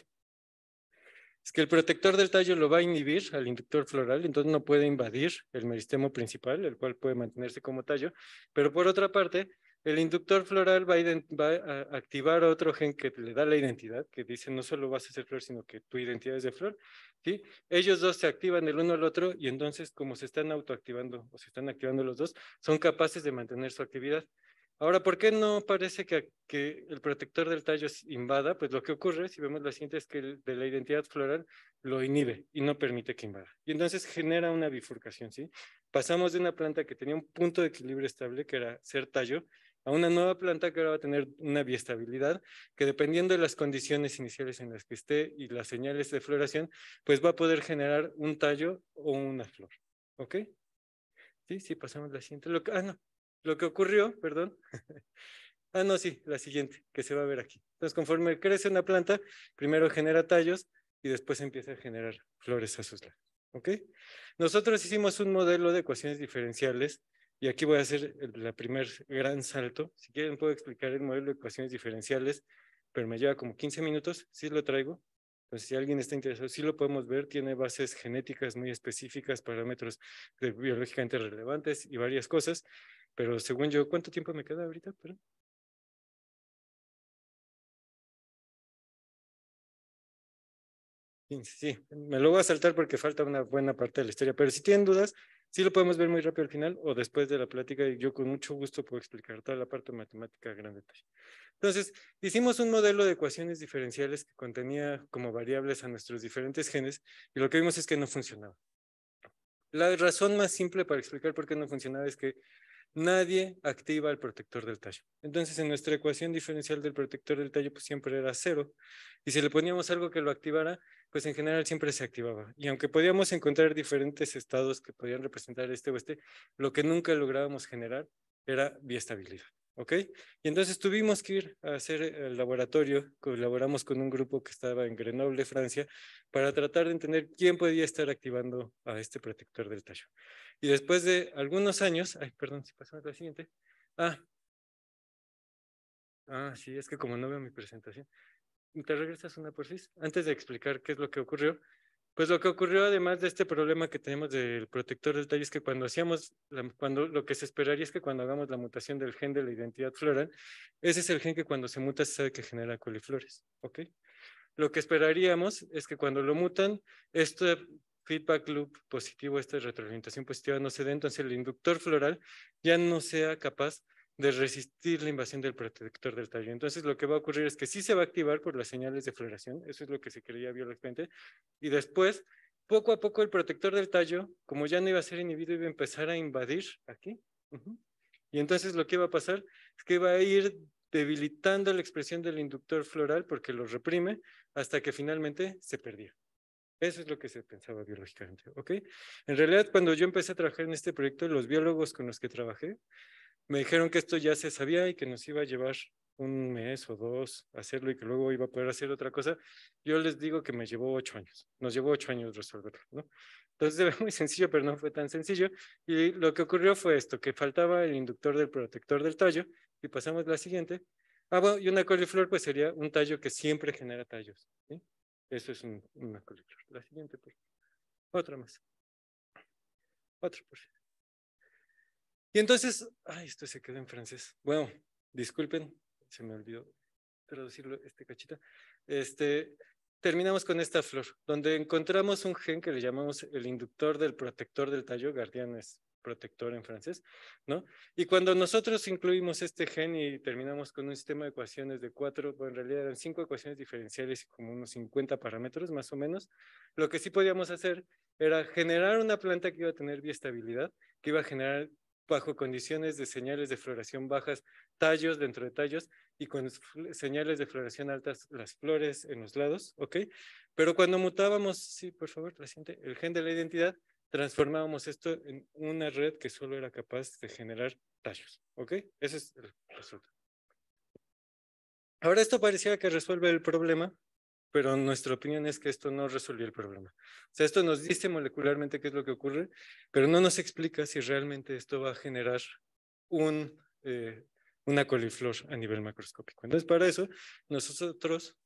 Es que el protector del tallo lo va a inhibir al inductor floral, entonces no puede invadir el meristemo principal, el cual puede mantenerse como tallo, pero por otra parte, el inductor floral va a activar otro gen que le da la identidad, que dice no solo vas a hacer flor, sino que tu identidad es de flor, ¿sí? Ellos dos se activan el uno al otro y entonces como se están autoactivando o se están activando los dos, son capaces de mantener su actividad. Ahora, ¿por qué no parece que el protector del tallo invada? Pues lo que ocurre, si vemos la siguiente, es que el de la identidad floral lo inhibe y no permite que invada. Y entonces genera una bifurcación, ¿sí? Pasamos de una planta que tenía un punto de equilibrio estable, que era ser tallo, a una nueva planta que ahora va a tener una biestabilidad, que dependiendo de las condiciones iniciales en las que esté y las señales de floración, pues va a poder generar un tallo o una flor, ¿ok? Sí, pasamos a la siguiente. No. Lo que ocurrió, perdón. No, sí, la siguiente, que se va a ver aquí. Entonces, conforme crece una planta, primero genera tallos y después empieza a generar flores a sus lados. ¿Ok? Nosotros hicimos un modelo de ecuaciones diferenciales y aquí voy a hacer el primer gran salto. Si quieren, puedo explicar el modelo de ecuaciones diferenciales, pero me lleva como 15 minutos. Sí lo traigo. Entonces, si alguien está interesado, sí lo podemos ver. Tiene bases genéticas muy específicas, parámetros biológicamente relevantes y varias cosas. Pero según yo, ¿cuánto tiempo me queda ahorita? Perdón. Sí, me lo voy a saltar porque falta una buena parte de la historia, pero si tienen dudas, sí lo podemos ver muy rápido al final o después de la plática y yo con mucho gusto puedo explicar toda la parte matemática a gran detalle. Entonces, hicimos un modelo de ecuaciones diferenciales que contenía como variables a nuestros diferentes genes y lo que vimos es que no funcionaba. La razón más simple para explicar por qué no funcionaba es que nadie activa el protector del tallo. Entonces, en nuestra ecuación diferencial del protector del tallo, pues siempre era cero. Y si le poníamos algo que lo activara, pues en general siempre se activaba. Y aunque podíamos encontrar diferentes estados que podían representar este o este, lo que nunca lográbamos generar era biestabilidad. ¿Ok? Y entonces tuvimos que ir a hacer el laboratorio, colaboramos con un grupo que estaba en Grenoble, Francia, para tratar de entender quién podía estar activando a este protector del tallo. Y después de algunos años, perdón, si pasamos a la siguiente. Ah, sí, es que como no veo mi presentación. ¿Te regresas una por sí? Antes de explicar qué es lo que ocurrió, pues lo que ocurrió además de este problema que tenemos del protector del tallo es que cuando cuando lo que se esperaría es que cuando hagamos la mutación del gen de la identidad floral, ese es el gen que cuando se muta se sabe que genera coliflores, ¿ok? Lo que esperaríamos es que cuando lo mutan, este feedback loop positivo, esta retroalimentación positiva no se dé, entonces el inductor floral ya no sea capaz de resistir la invasión del protector del tallo. Entonces lo que va a ocurrir es que sí se va a activar por las señales de floración, eso es lo que se creía biológicamente, y después, poco a poco el protector del tallo, como ya no iba a ser inhibido, iba a empezar a invadir aquí. Y entonces lo que iba a pasar es que iba a ir debilitando la expresión del inductor floral porque lo reprime hasta que finalmente se perdía. Eso es lo que se pensaba biológicamente, ¿ok? En realidad, cuando yo empecé a trabajar en este proyecto, los biólogos con los que trabajé me dijeron que esto ya se sabía y que nos iba a llevar un mes o dos a hacerlo y que luego iba a poder hacer otra cosa. Yo les digo que me llevó 8 años. Nos llevó 8 años resolverlo, ¿no? Entonces era muy sencillo, pero no fue tan sencillo. Y lo que ocurrió fue esto, que faltaba el inductor del protector del tallo. Y pasamos a la siguiente. Bueno, y una coliflor pues sería un tallo que siempre genera tallos, ¿sí? Eso es una coliflor. La siguiente, por favor. Otra más. Otra, por favor. Y entonces, esto se quedó en francés. Bueno, disculpen, se me olvidó traducirlo este cachito. Terminamos con esta flor, donde encontramos un gen que le llamamos el inductor del protector del tallo, Gardianes protector en francés, ¿no? Y cuando nosotros incluimos este gen y terminamos con un sistema de ecuaciones de 4, bueno, en realidad eran 5 ecuaciones diferenciales y como unos 50 parámetros más o menos, lo que sí podíamos hacer era generar una planta que iba a tener biestabilidad, que iba a generar bajo condiciones de señales de floración bajas, tallos dentro de tallos, y con señales de floración altas, las flores en los lados, ¿ok? Pero cuando mutábamos, sí, por favor, la siguiente, el gen de la identidad, transformábamos esto en una red que solo era capaz de generar tallos, ¿ok? Ese es el resultado. Ahora esto parecía que resuelve el problema, pero nuestra opinión es que esto no resolvió el problema. O sea, esto nos dice molecularmente qué es lo que ocurre, pero no nos explica si realmente esto va a generar un, una coliflor a nivel macroscópico. Entonces, para eso, nosotros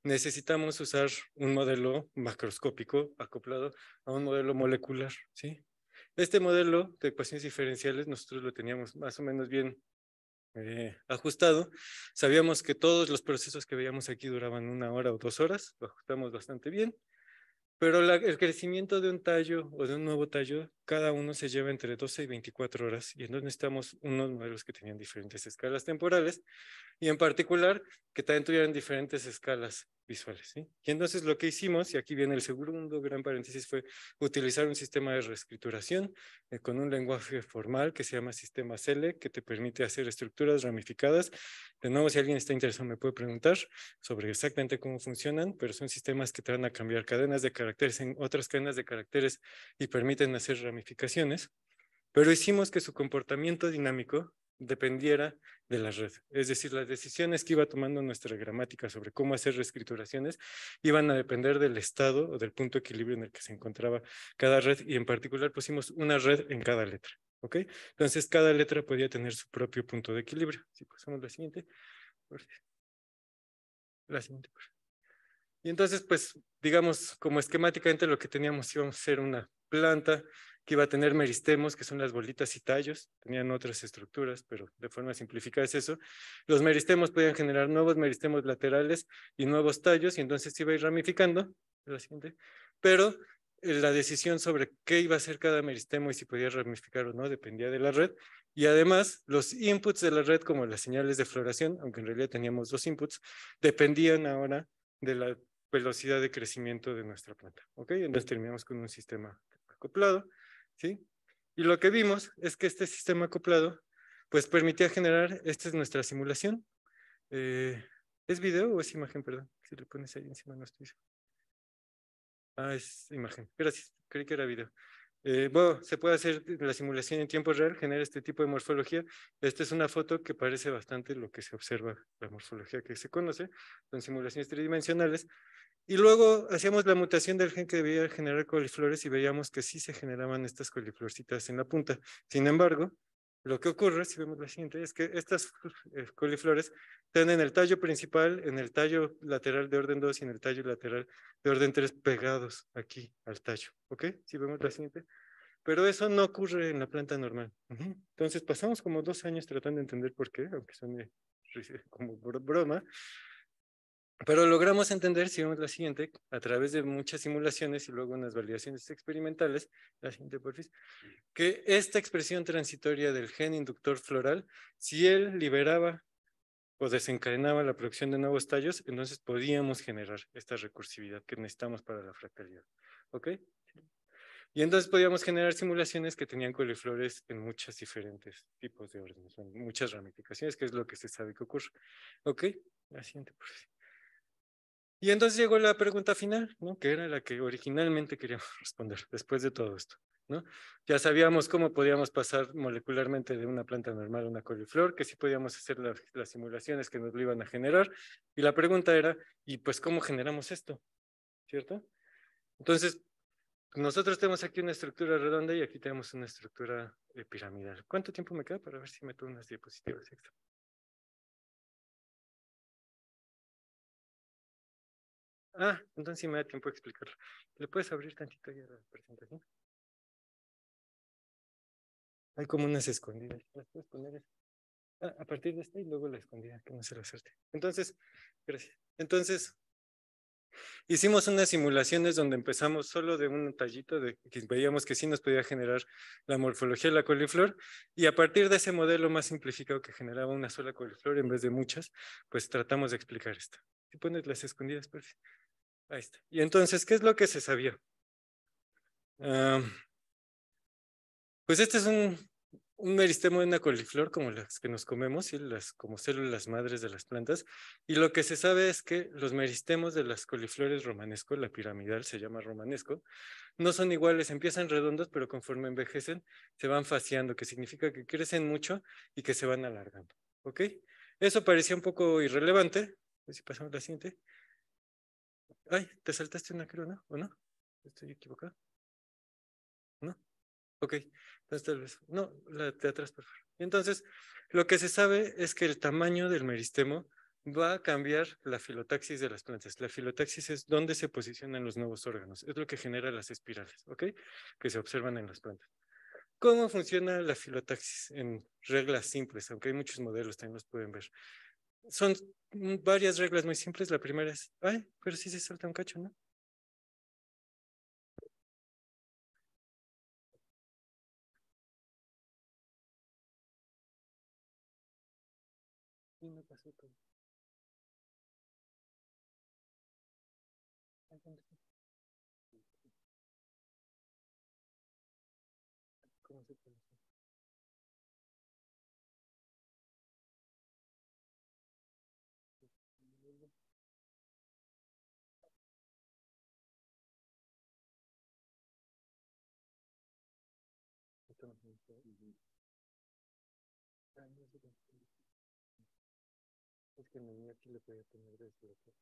necesitamos usar un modelo macroscópico acoplado a un modelo molecular, ¿sí? Este modelo de ecuaciones diferenciales nosotros lo teníamos más o menos bien ajustado. Sabíamos que todos los procesos que veíamos aquí duraban 1 hora o 2 horas, lo ajustamos bastante bien, pero el crecimiento de un tallo o de un nuevo tallo, cada uno se lleva entre 12 y 24 horas, y entonces necesitamos unos modelos que tenían diferentes escalas temporales, y en particular que también tuvieran diferentes escalas visuales, ¿sí? Y entonces lo que hicimos, y aquí viene el segundo gran paréntesis, fue utilizar un sistema de reescrituración con un lenguaje formal que se llama sistema CELE, que te permite hacer estructuras ramificadas. De nuevo, si alguien está interesado me puede preguntar sobre exactamente cómo funcionan, pero son sistemas que te van a cambiar cadenas de caracteres en otras cadenas de caracteres y permiten hacer ramificaciones, pero hicimos que su comportamiento dinámico dependiera de la red. Es decir, las decisiones que iba tomando nuestra gramática sobre cómo hacer reescrituraciones iban a depender del estado o del punto de equilibrio en el que se encontraba cada red, y en particular pusimos una red en cada letra, ¿ok? Entonces, cada letra podía tener su propio punto de equilibrio. Si pasamos la siguiente. La siguiente. Y entonces, pues, digamos, como esquemáticamente lo que teníamos íbamos a ser una planta que iba a tener meristemos, que son las bolitas y tallos. Tenían otras estructuras, pero de forma simplificada es eso. Los meristemos podían generar nuevos meristemos laterales y nuevos tallos, y entonces se iba a ir ramificando. La siguiente. Pero la decisión sobre qué iba a ser cada meristemo y si podía ramificar o no dependía de la red. Y además, los inputs de la red, como las señales de floración, aunque en realidad teníamos 2 inputs, dependían ahora de la velocidad de crecimiento de nuestra planta, ¿ok? Entonces terminamos con un sistema acoplado, ¿sí? Y lo que vimos es que este sistema acoplado, pues permitía generar, esta es nuestra simulación. ¿Es video o es imagen, perdón? Si le pones ahí encima no estoy seguro. Ah, es imagen, gracias, creí que era video. Bueno, se puede hacer la simulación en tiempo real, genera este tipo de morfología. Esta es una foto que parece bastante lo que se observa, la morfología que se conoce, son simulaciones tridimensionales. Y luego hacíamos la mutación del gen que debía generar coliflores y veíamos que sí se generaban estas coliflorcitas en la punta. Sin embargo, lo que ocurre, si vemos la siguiente, es que estas coliflores están en el tallo principal, en el tallo lateral de orden 2 y en el tallo lateral de orden 3 pegados aquí al tallo. ¿Ok? Si vemos la siguiente. Pero eso no ocurre en la planta normal. Entonces pasamos como 2 años tratando de entender por qué, aunque suene como broma. Pero logramos entender, si vemos la siguiente, a través de muchas simulaciones y luego unas validaciones experimentales, la siguiente porfis, que esta expresión transitoria del gen inductor floral, si él liberaba o desencadenaba la producción de nuevos tallos, entonces podíamos generar esta recursividad que necesitamos para la fractalidad. ¿Ok? Y entonces podíamos generar simulaciones que tenían coliflores en muchos diferentes tipos de órdenes, en muchas ramificaciones, que es lo que se sabe que ocurre. ¿Ok? La siguiente porfis. Y entonces llegó la pregunta final, ¿no? Que era la que originalmente queríamos responder después de todo esto, ¿no? Ya sabíamos cómo podíamos pasar molecularmente de una planta normal a una coliflor, que sí podíamos hacer las simulaciones que nos lo iban a generar. Y la pregunta era, ¿y pues cómo generamos esto? ¿Cierto? Entonces, nosotros tenemos aquí una estructura redonda y aquí tenemos una estructura piramidal. ¿Cuánto tiempo me queda para ver si meto unas diapositivas extra? Ah, entonces sí me da tiempo de explicarlo. ¿Le puedes abrir tantito ya la presentación? Hay como unas escondidas. ¿Las puedes poner? A partir de esta y luego la escondida, que no se la suerte. Entonces, gracias. Entonces, Hicimos unas simulaciones donde empezamos solo de un tallito de que veíamos que sí nos podía generar la morfología de la coliflor y a partir de ese modelo más simplificado que generaba una sola coliflor en vez de muchas, pues tratamos de explicar esto. Si pones las escondidas, perfecto. Ahí está. Y entonces, ¿qué es lo que se sabía? Pues este es un meristemo de una coliflor como las que nos comemos, ¿sí? Como células madres de las plantas. Y lo que se sabe es que los meristemos de las coliflores romanesco, la piramidal se llama romanesco, no son iguales, empiezan redondos, pero conforme envejecen se van faciando, que significa que crecen mucho y que se van alargando. ¿Ok? Eso parecía un poco irrelevante. A ver si pasamos a la siguiente. Ay, ¿te saltaste una creo, no? ¿O no? ¿Estoy equivocado? ¿No? Ok, entonces tal vez, no, la de atrás, por favor. Entonces, lo que se sabe es que el tamaño del meristemo va a cambiar la filotaxis de las plantas. La filotaxis es donde se posicionan los nuevos órganos, es lo que genera las espirales, ¿ok? Que se observan en las plantas. ¿Cómo funciona la filotaxis? En reglas simples, aunque hay muchos modelos, también los pueden ver. Son varias reglas muy simples. La primera es, ay, pero sí se salta un cacho, ¿no? Sí, no pasó todo. ¿Cómo se puede hacer? Es que no, aquí le podía poner desde acá.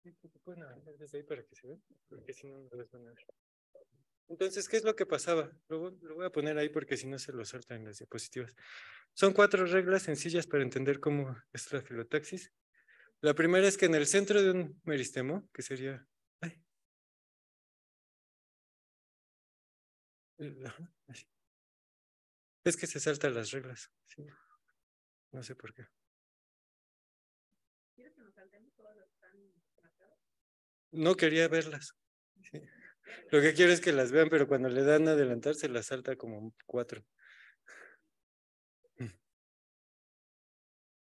Sí, se pueden avanzar desde ahí para que se vean, porque si no, no les van a ver. Entonces, ¿qué es lo que pasaba? Lo voy a poner ahí porque si no se lo saltan en las diapositivas. Son 4 reglas sencillas para entender cómo es la filotaxis. La primera es que en el centro de un meristemo, que sería... Ay, ajá, así. Es que se saltan las reglas. Sí, no sé por qué. No quería verlas. Sí. Lo que quiero es que las vean, pero cuando le dan a adelantar se las salta como 4.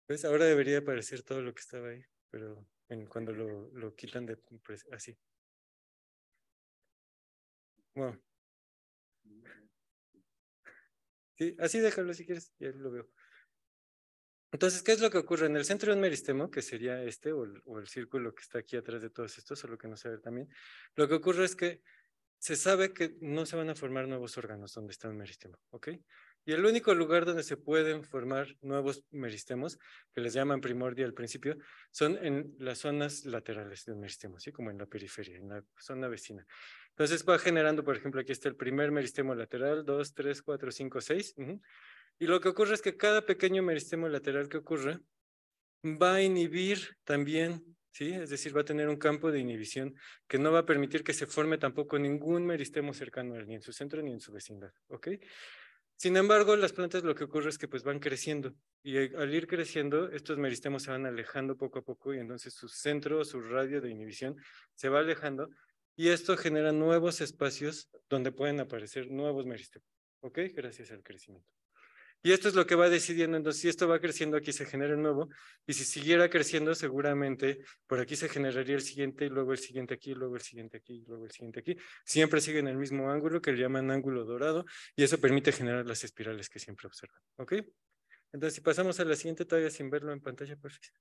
Pues ahora debería aparecer todo lo que estaba ahí, pero cuando lo quitan de pues, así. Bueno, sí, así déjalo si quieres, ya lo veo. Entonces, ¿qué es lo que ocurre? En el centro de un meristemo, que sería este, o el círculo que está aquí atrás de todos estos, solo que no se ve también, lo que ocurre es que se sabe que no se van a formar nuevos órganos donde está un meristemo, ¿ok? Y el único lugar donde se pueden formar nuevos meristemos, que les llaman primordia al principio, son en las zonas laterales del meristemo, ¿sí? Como en la periferia, en la zona vecina. Entonces va generando, por ejemplo, aquí está el primer meristemo lateral, 2, 3, 4, 5, 6. Y lo que ocurre es que cada pequeño meristemo lateral que ocurre va a inhibir también, ¿sí? Es decir, va a tener un campo de inhibición que no va a permitir que se forme tampoco ningún meristemo cercano a él, ni en su centro ni en su vecindad, ¿ok? Sin embargo, las plantas lo que ocurre es que pues van creciendo y al ir creciendo, estos meristemos se van alejando poco a poco y entonces su centro, su radio de inhibición se va alejando y esto genera nuevos espacios donde pueden aparecer nuevos meristemos, ¿ok? Gracias al crecimiento. Y esto es lo que va decidiendo, entonces si esto va creciendo, aquí se genera el nuevo, y si siguiera creciendo, seguramente por aquí se generaría el siguiente, y luego el siguiente aquí, luego el siguiente aquí, y luego el siguiente aquí. Siempre sigue en el mismo ángulo, que le llaman ángulo dorado, y eso permite generar las espirales que siempre observan. ¿Ok? Entonces, si pasamos a la siguiente, todavía sin verlo en pantalla, perfecto.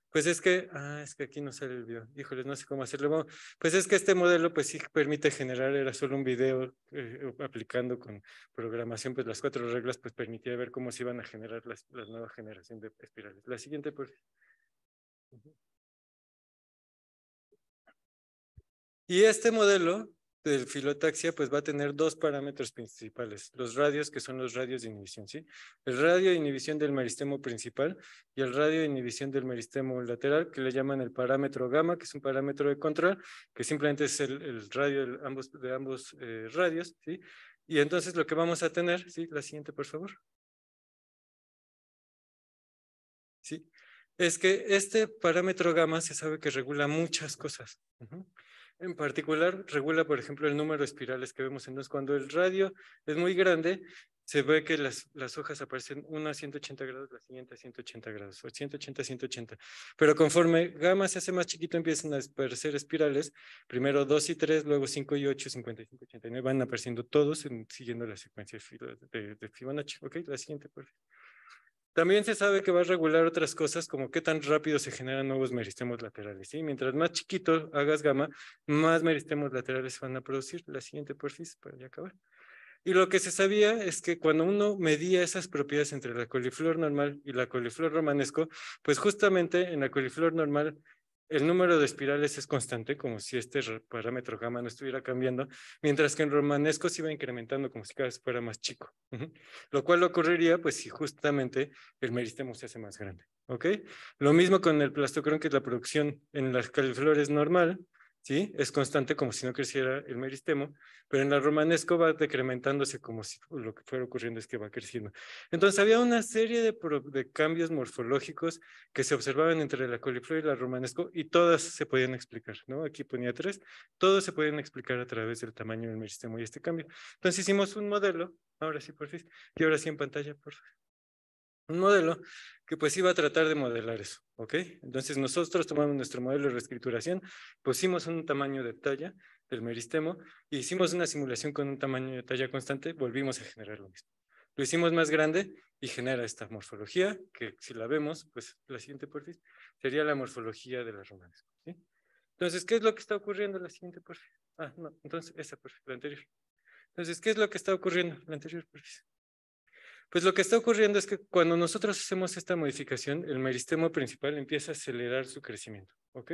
Pues es que aquí no sale el video. Híjoles, no sé cómo hacerlo. Bueno, pues es que este modelo, pues sí permite generar, era solo un video aplicando con programación, pues las 4 reglas, pues permitía ver cómo se iban a generar la nueva generación de espirales. La siguiente, pues. Y este modelo, del filotaxia, pues va a tener dos parámetros principales, los radios, que son los radios de inhibición, ¿sí? El radio de inhibición del meristemo principal y el radio de inhibición del meristemo lateral, que le llaman el parámetro gamma, que es un parámetro de control, que simplemente es el radio de ambos radios, ¿sí? Y entonces lo que vamos a tener, ¿sí? La siguiente, por favor. ¿Sí? Es que este parámetro gamma se sabe que regula muchas cosas. En particular, regula, por ejemplo, el número de espirales que vemos. Entonces, cuando el radio es muy grande, se ve que las hojas aparecen una a 180 grados, la siguiente a 180 grados, o 180 a 180. Pero conforme gamma se hace más chiquito, empiezan a aparecer espirales, primero 2 y 3, luego 5 y 8, 55, 89, van apareciendo todos siguiendo la secuencia de Fibonacci. Ok, la siguiente, por favor. También se sabe que va a regular otras cosas como qué tan rápido se generan nuevos meristemos laterales, ¿sí? Mientras más chiquito hagas gamma, más meristemos laterales se van a producir. La siguiente, porfis, para ya acabar. Y lo que se sabía es que cuando uno medía esas propiedades entre la coliflor normal y la coliflor romanesco, pues justamente en la coliflor normal el número de espirales es constante, como si este parámetro gamma no estuviera cambiando, mientras que en romanesco se iba incrementando como si cada vez fuera más chico. Lo cual ocurriría pues si justamente el meristemo se hace más grande. ¿Ok? Lo mismo con el plastocrón, que la producción en las coliflor es normal, ¿sí? Es constante como si no creciera el meristemo, pero en la romanesco va decrementándose como si lo que fuera ocurriendo es que va creciendo. Entonces había una serie de cambios morfológicos que se observaban entre la coliflor y la romanesco y todas se podían explicar, ¿no? Aquí ponía 3, todos se podían explicar a través del tamaño del meristemo y este cambio. Entonces hicimos un modelo, ahora sí, por fin, y ahora sí en pantalla, por favor. Un modelo que pues iba a tratar de modelar eso, ¿ok? Entonces nosotros tomamos nuestro modelo de reescrituración, pusimos un tamaño de talla del meristemo y hicimos una simulación con un tamaño de talla constante, volvimos a generar lo mismo. Lo hicimos más grande y genera esta morfología, que si la vemos, pues la siguiente porfis, sería la morfología de la romanesco, ¿sí? Entonces, ¿qué es lo que está ocurriendo? La siguiente porfis. Ah, no, entonces esa porfis, la anterior. Entonces, ¿qué es lo que está ocurriendo? La anterior porfis. Pues lo que está ocurriendo es que cuando nosotros hacemos esta modificación, el meristemo principal empieza a acelerar su crecimiento, ¿ok?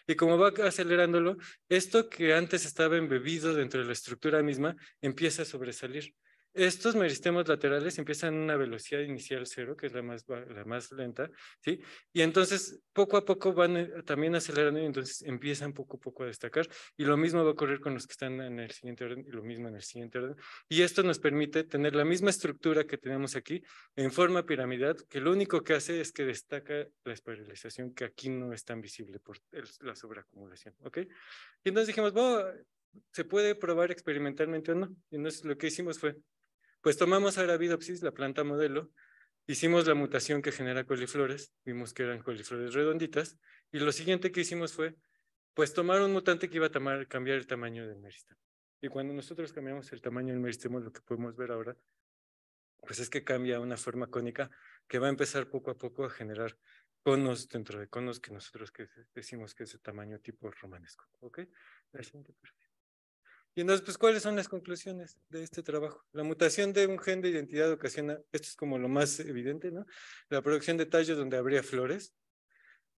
Y como va acelerándolo, esto que antes estaba embebido dentro de la estructura misma empieza a sobresalir. Estos meristemos laterales empiezan a una velocidad inicial cero, que es la más lenta, ¿sí? Y entonces poco a poco van también acelerando y entonces empiezan poco a poco a destacar. Y lo mismo va a ocurrir con los que están en el siguiente orden y lo mismo en el siguiente orden. Y esto nos permite tener la misma estructura que tenemos aquí en forma piramidal, que lo único que hace es que destaca la espiralización que aquí no es tan visible por la sobreacumulación, ¿ok? Y entonces dijimos, bueno, ¿se puede probar experimentalmente o no? Y entonces lo que hicimos fue, pues tomamos Arabidopsis, la planta modelo, hicimos la mutación que genera coliflores, vimos que eran coliflores redonditas, y lo siguiente que hicimos fue, pues tomar un mutante que iba a cambiar el tamaño del meristemo. Y cuando nosotros cambiamos el tamaño del meristemo, lo que podemos ver ahora, pues es que cambia una forma cónica que va a empezar poco a poco a generar conos dentro de conos que nosotros decimos que es de tamaño tipo romanesco. ¿Ok? La siguiente perfil. Y entonces, pues, ¿cuáles son las conclusiones de este trabajo? La mutación de un gen de identidad ocasiona, esto es como lo más evidente, ¿no? La producción de tallos donde habría flores.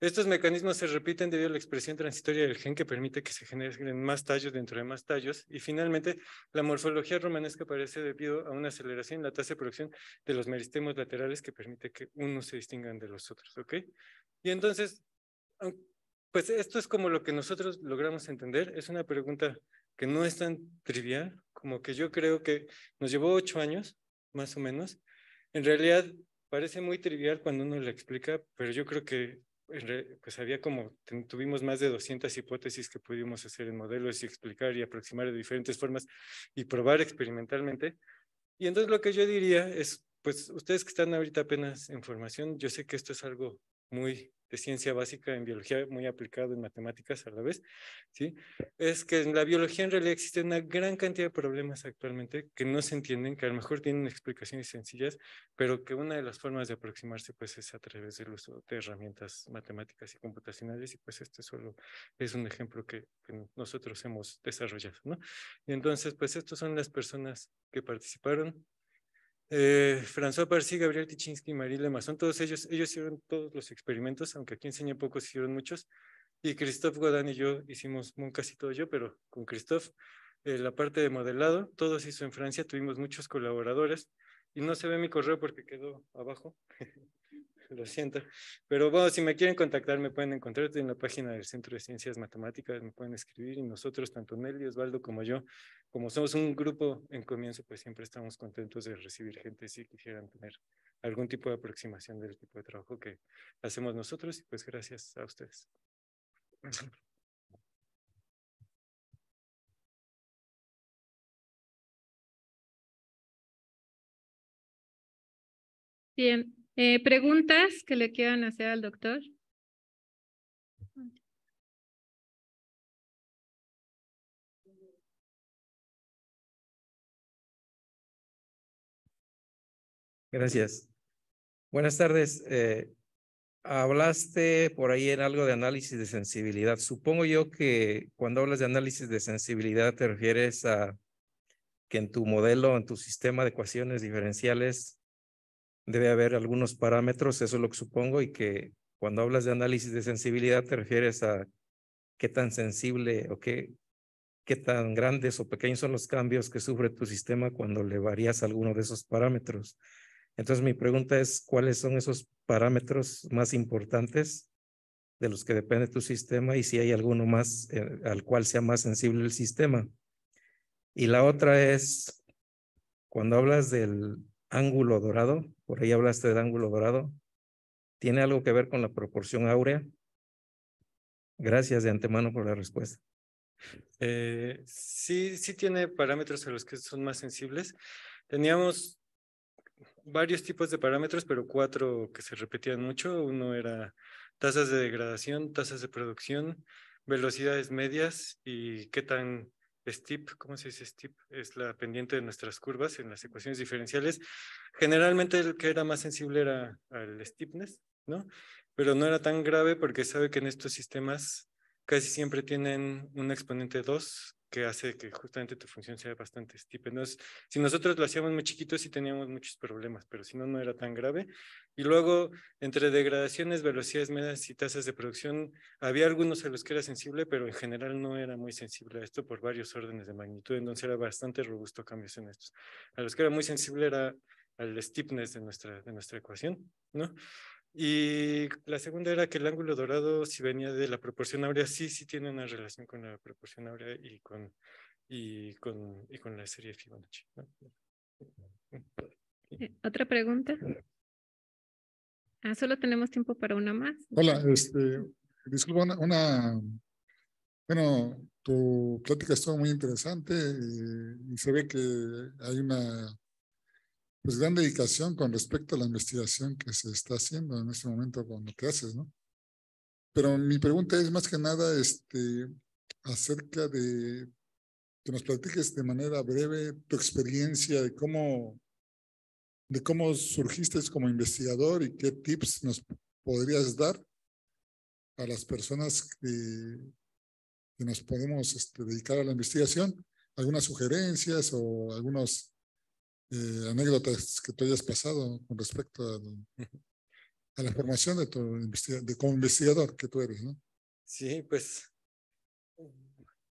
Estos mecanismos se repiten debido a la expresión transitoria del gen que permite que se generen más tallos dentro de más tallos. Y finalmente, la morfología romanesca aparece debido a una aceleración en la tasa de producción de los meristemos laterales que permite que unos se distingan de los otros, ¿ok? Y entonces, pues esto es como lo que nosotros logramos entender. Es una pregunta que no es tan trivial, como que yo creo que nos llevó 8 años, más o menos. En realidad, parece muy trivial cuando uno la explica, pero yo creo que pues había tuvimos más de 200 hipótesis que pudimos hacer en modelos y explicar y aproximar de diferentes formas y probar experimentalmente. Y entonces lo que yo diría es, pues ustedes que están ahorita apenas en formación, yo sé que esto es algo muy de ciencia básica en biología, muy aplicado en matemáticas a la vez, ¿sí? Es que en la biología en realidad existe una gran cantidad de problemas actualmente que no se entienden, que a lo mejor tienen explicaciones sencillas, pero que una de las formas de aproximarse pues es a través del uso de herramientas matemáticas y computacionales y pues este solo es un ejemplo que nosotros hemos desarrollado, ¿no? Y entonces pues estos son las personas que participaron. François Parcy, Gabriel Tychinski, Marie Lemasson, todos ellos hicieron todos los experimentos, aunque aquí enseñé pocos, hicieron muchos. Y Christophe Godin y yo hicimos casi todo yo, pero con Christophe la parte de modelado, todo se hizo en Francia, tuvimos muchos colaboradores y no se ve mi correo porque quedó abajo. Lo siento, pero bueno, si me quieren contactar me pueden encontrar en la página del Centro de Ciencias Matemáticas, me pueden escribir y nosotros, tanto Nelly, Osvaldo como yo, como somos un grupo en comienzo, pues siempre estamos contentos de recibir gente si quisieran tener algún tipo de aproximación del tipo de trabajo que hacemos nosotros y pues gracias a ustedes. Bien, ¿preguntas que le quieran hacer al doctor? Gracias. Buenas tardes. Hablaste por ahí en algo de análisis de sensibilidad. Supongo yo que cuando hablas de análisis de sensibilidad te refieres a que en tu modelo, en tu sistema de ecuaciones diferenciales, debe haber algunos parámetros, eso es lo que supongo, y que cuando hablas de análisis de sensibilidad te refieres a qué tan sensible o qué tan grandes o pequeños son los cambios que sufre tu sistema cuando le varías alguno de esos parámetros. Entonces mi pregunta es, ¿cuáles son esos parámetros más importantes de los que depende tu sistema y si hay alguno más al cual sea más sensible el sistema? Y la otra es, cuando hablas del ángulo dorado, por ahí hablaste del ángulo dorado, ¿tiene algo que ver con la proporción áurea? Gracias de antemano por la respuesta. Sí tiene parámetros a los que son más sensibles. Teníamos varios tipos de parámetros, pero 4 que se repetían mucho. Uno era tasas de degradación, tasas de producción, velocidades medias y qué tan steep, ¿cómo se dice steep? Es la pendiente de nuestras curvas en las ecuaciones diferenciales. Generalmente el que era más sensible era al steepness, ¿no? Pero no era tan grave porque sabe que en estos sistemas casi siempre tienen un exponente 2 que hace que justamente tu función sea bastante steep. Entonces, si nosotros lo hacíamos muy chiquito, sí teníamos muchos problemas, pero si no, no era tan grave. Y luego, entre degradaciones, velocidades medias y tasas de producción, había algunos a los que era sensible, pero en general no era muy sensible a esto por varios órdenes de magnitud, entonces era bastante robusto a cambios en estos. A los que era muy sensible era al steepness de nuestra ecuación, ¿no? Y la segunda era que el ángulo dorado, si venía de la proporción áurea, sí tiene una relación con la proporción áurea y con la serie Fibonacci, ¿no? ¿Otra pregunta? Solo tenemos tiempo para una más. Hola, disculpa, bueno, tu plática estuvo muy interesante y se ve que hay una pues gran dedicación con respecto a la investigación que se está haciendo en este momento con lo que haces, ¿no? Pero mi pregunta es más que nada acerca de que nos platiques de manera breve tu experiencia de cómo surgiste como investigador y qué tips nos podrías dar a las personas que nos podemos dedicar a la investigación, algunas sugerencias o algunas anécdotas que tú hayas pasado con respecto a la formación de como investigador que tú eres, ¿no? Sí, pues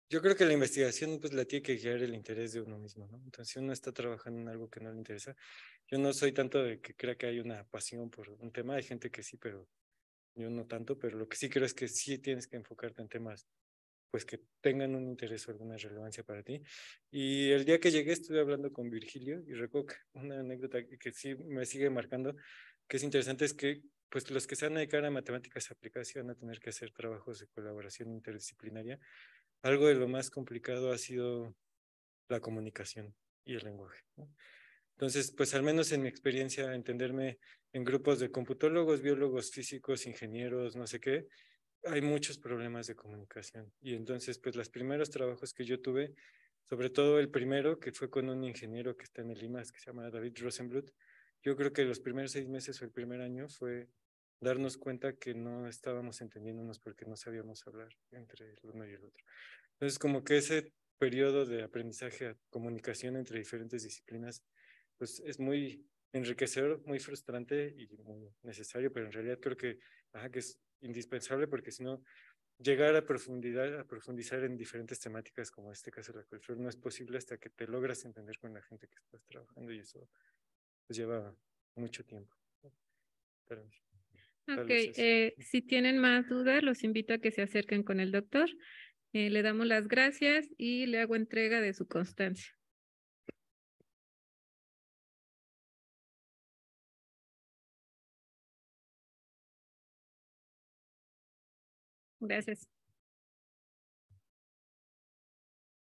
yo creo que la investigación pues la tiene que guiar el interés de uno mismo, ¿no? Entonces, si uno está trabajando en algo que no le interesa, yo no soy tanto de que crea que hay una pasión por un tema, hay gente que sí, pero yo no tanto, pero lo que sí creo es que sí tienes que enfocarte en temas pues que tengan un interés o alguna relevancia para ti. Y el día que llegué estuve hablando con Virgilio y recuerdo que una anécdota que sí me sigue marcando, que es interesante, es que pues los que se van a dedicar a matemáticas aplicadas van a tener que hacer trabajos de colaboración interdisciplinaria. Algo de lo más complicado ha sido la comunicación y el lenguaje, ¿no? Entonces, pues al menos en mi experiencia, entenderme en grupos de computólogos, biólogos, físicos, ingenieros, no sé qué, hay muchos problemas de comunicación. Y entonces, pues los primeros trabajos que yo tuve, sobre todo el primero, que fue con un ingeniero que está en el IMAS, que se llama David Rosenblut, yo creo que los primeros 6 meses o el primer año fue darnos cuenta que no estábamos entendiéndonos porque no sabíamos hablar entre el uno y el otro. Entonces, como que ese periodo de aprendizaje, comunicación entre diferentes disciplinas, pues es muy enriquecedor, muy frustrante y muy necesario, pero en realidad creo que, que es indispensable porque si no, llegar a profundizar en diferentes temáticas como este caso de la cultura no es posible hasta que te logras entender con la gente que estás trabajando y eso pues lleva mucho tiempo. Pero, tal Ok, vez eso. si tienen más dudas, los invito a que se acerquen con el doctor. Le damos las gracias y le hago entrega de su constancia. Gracias.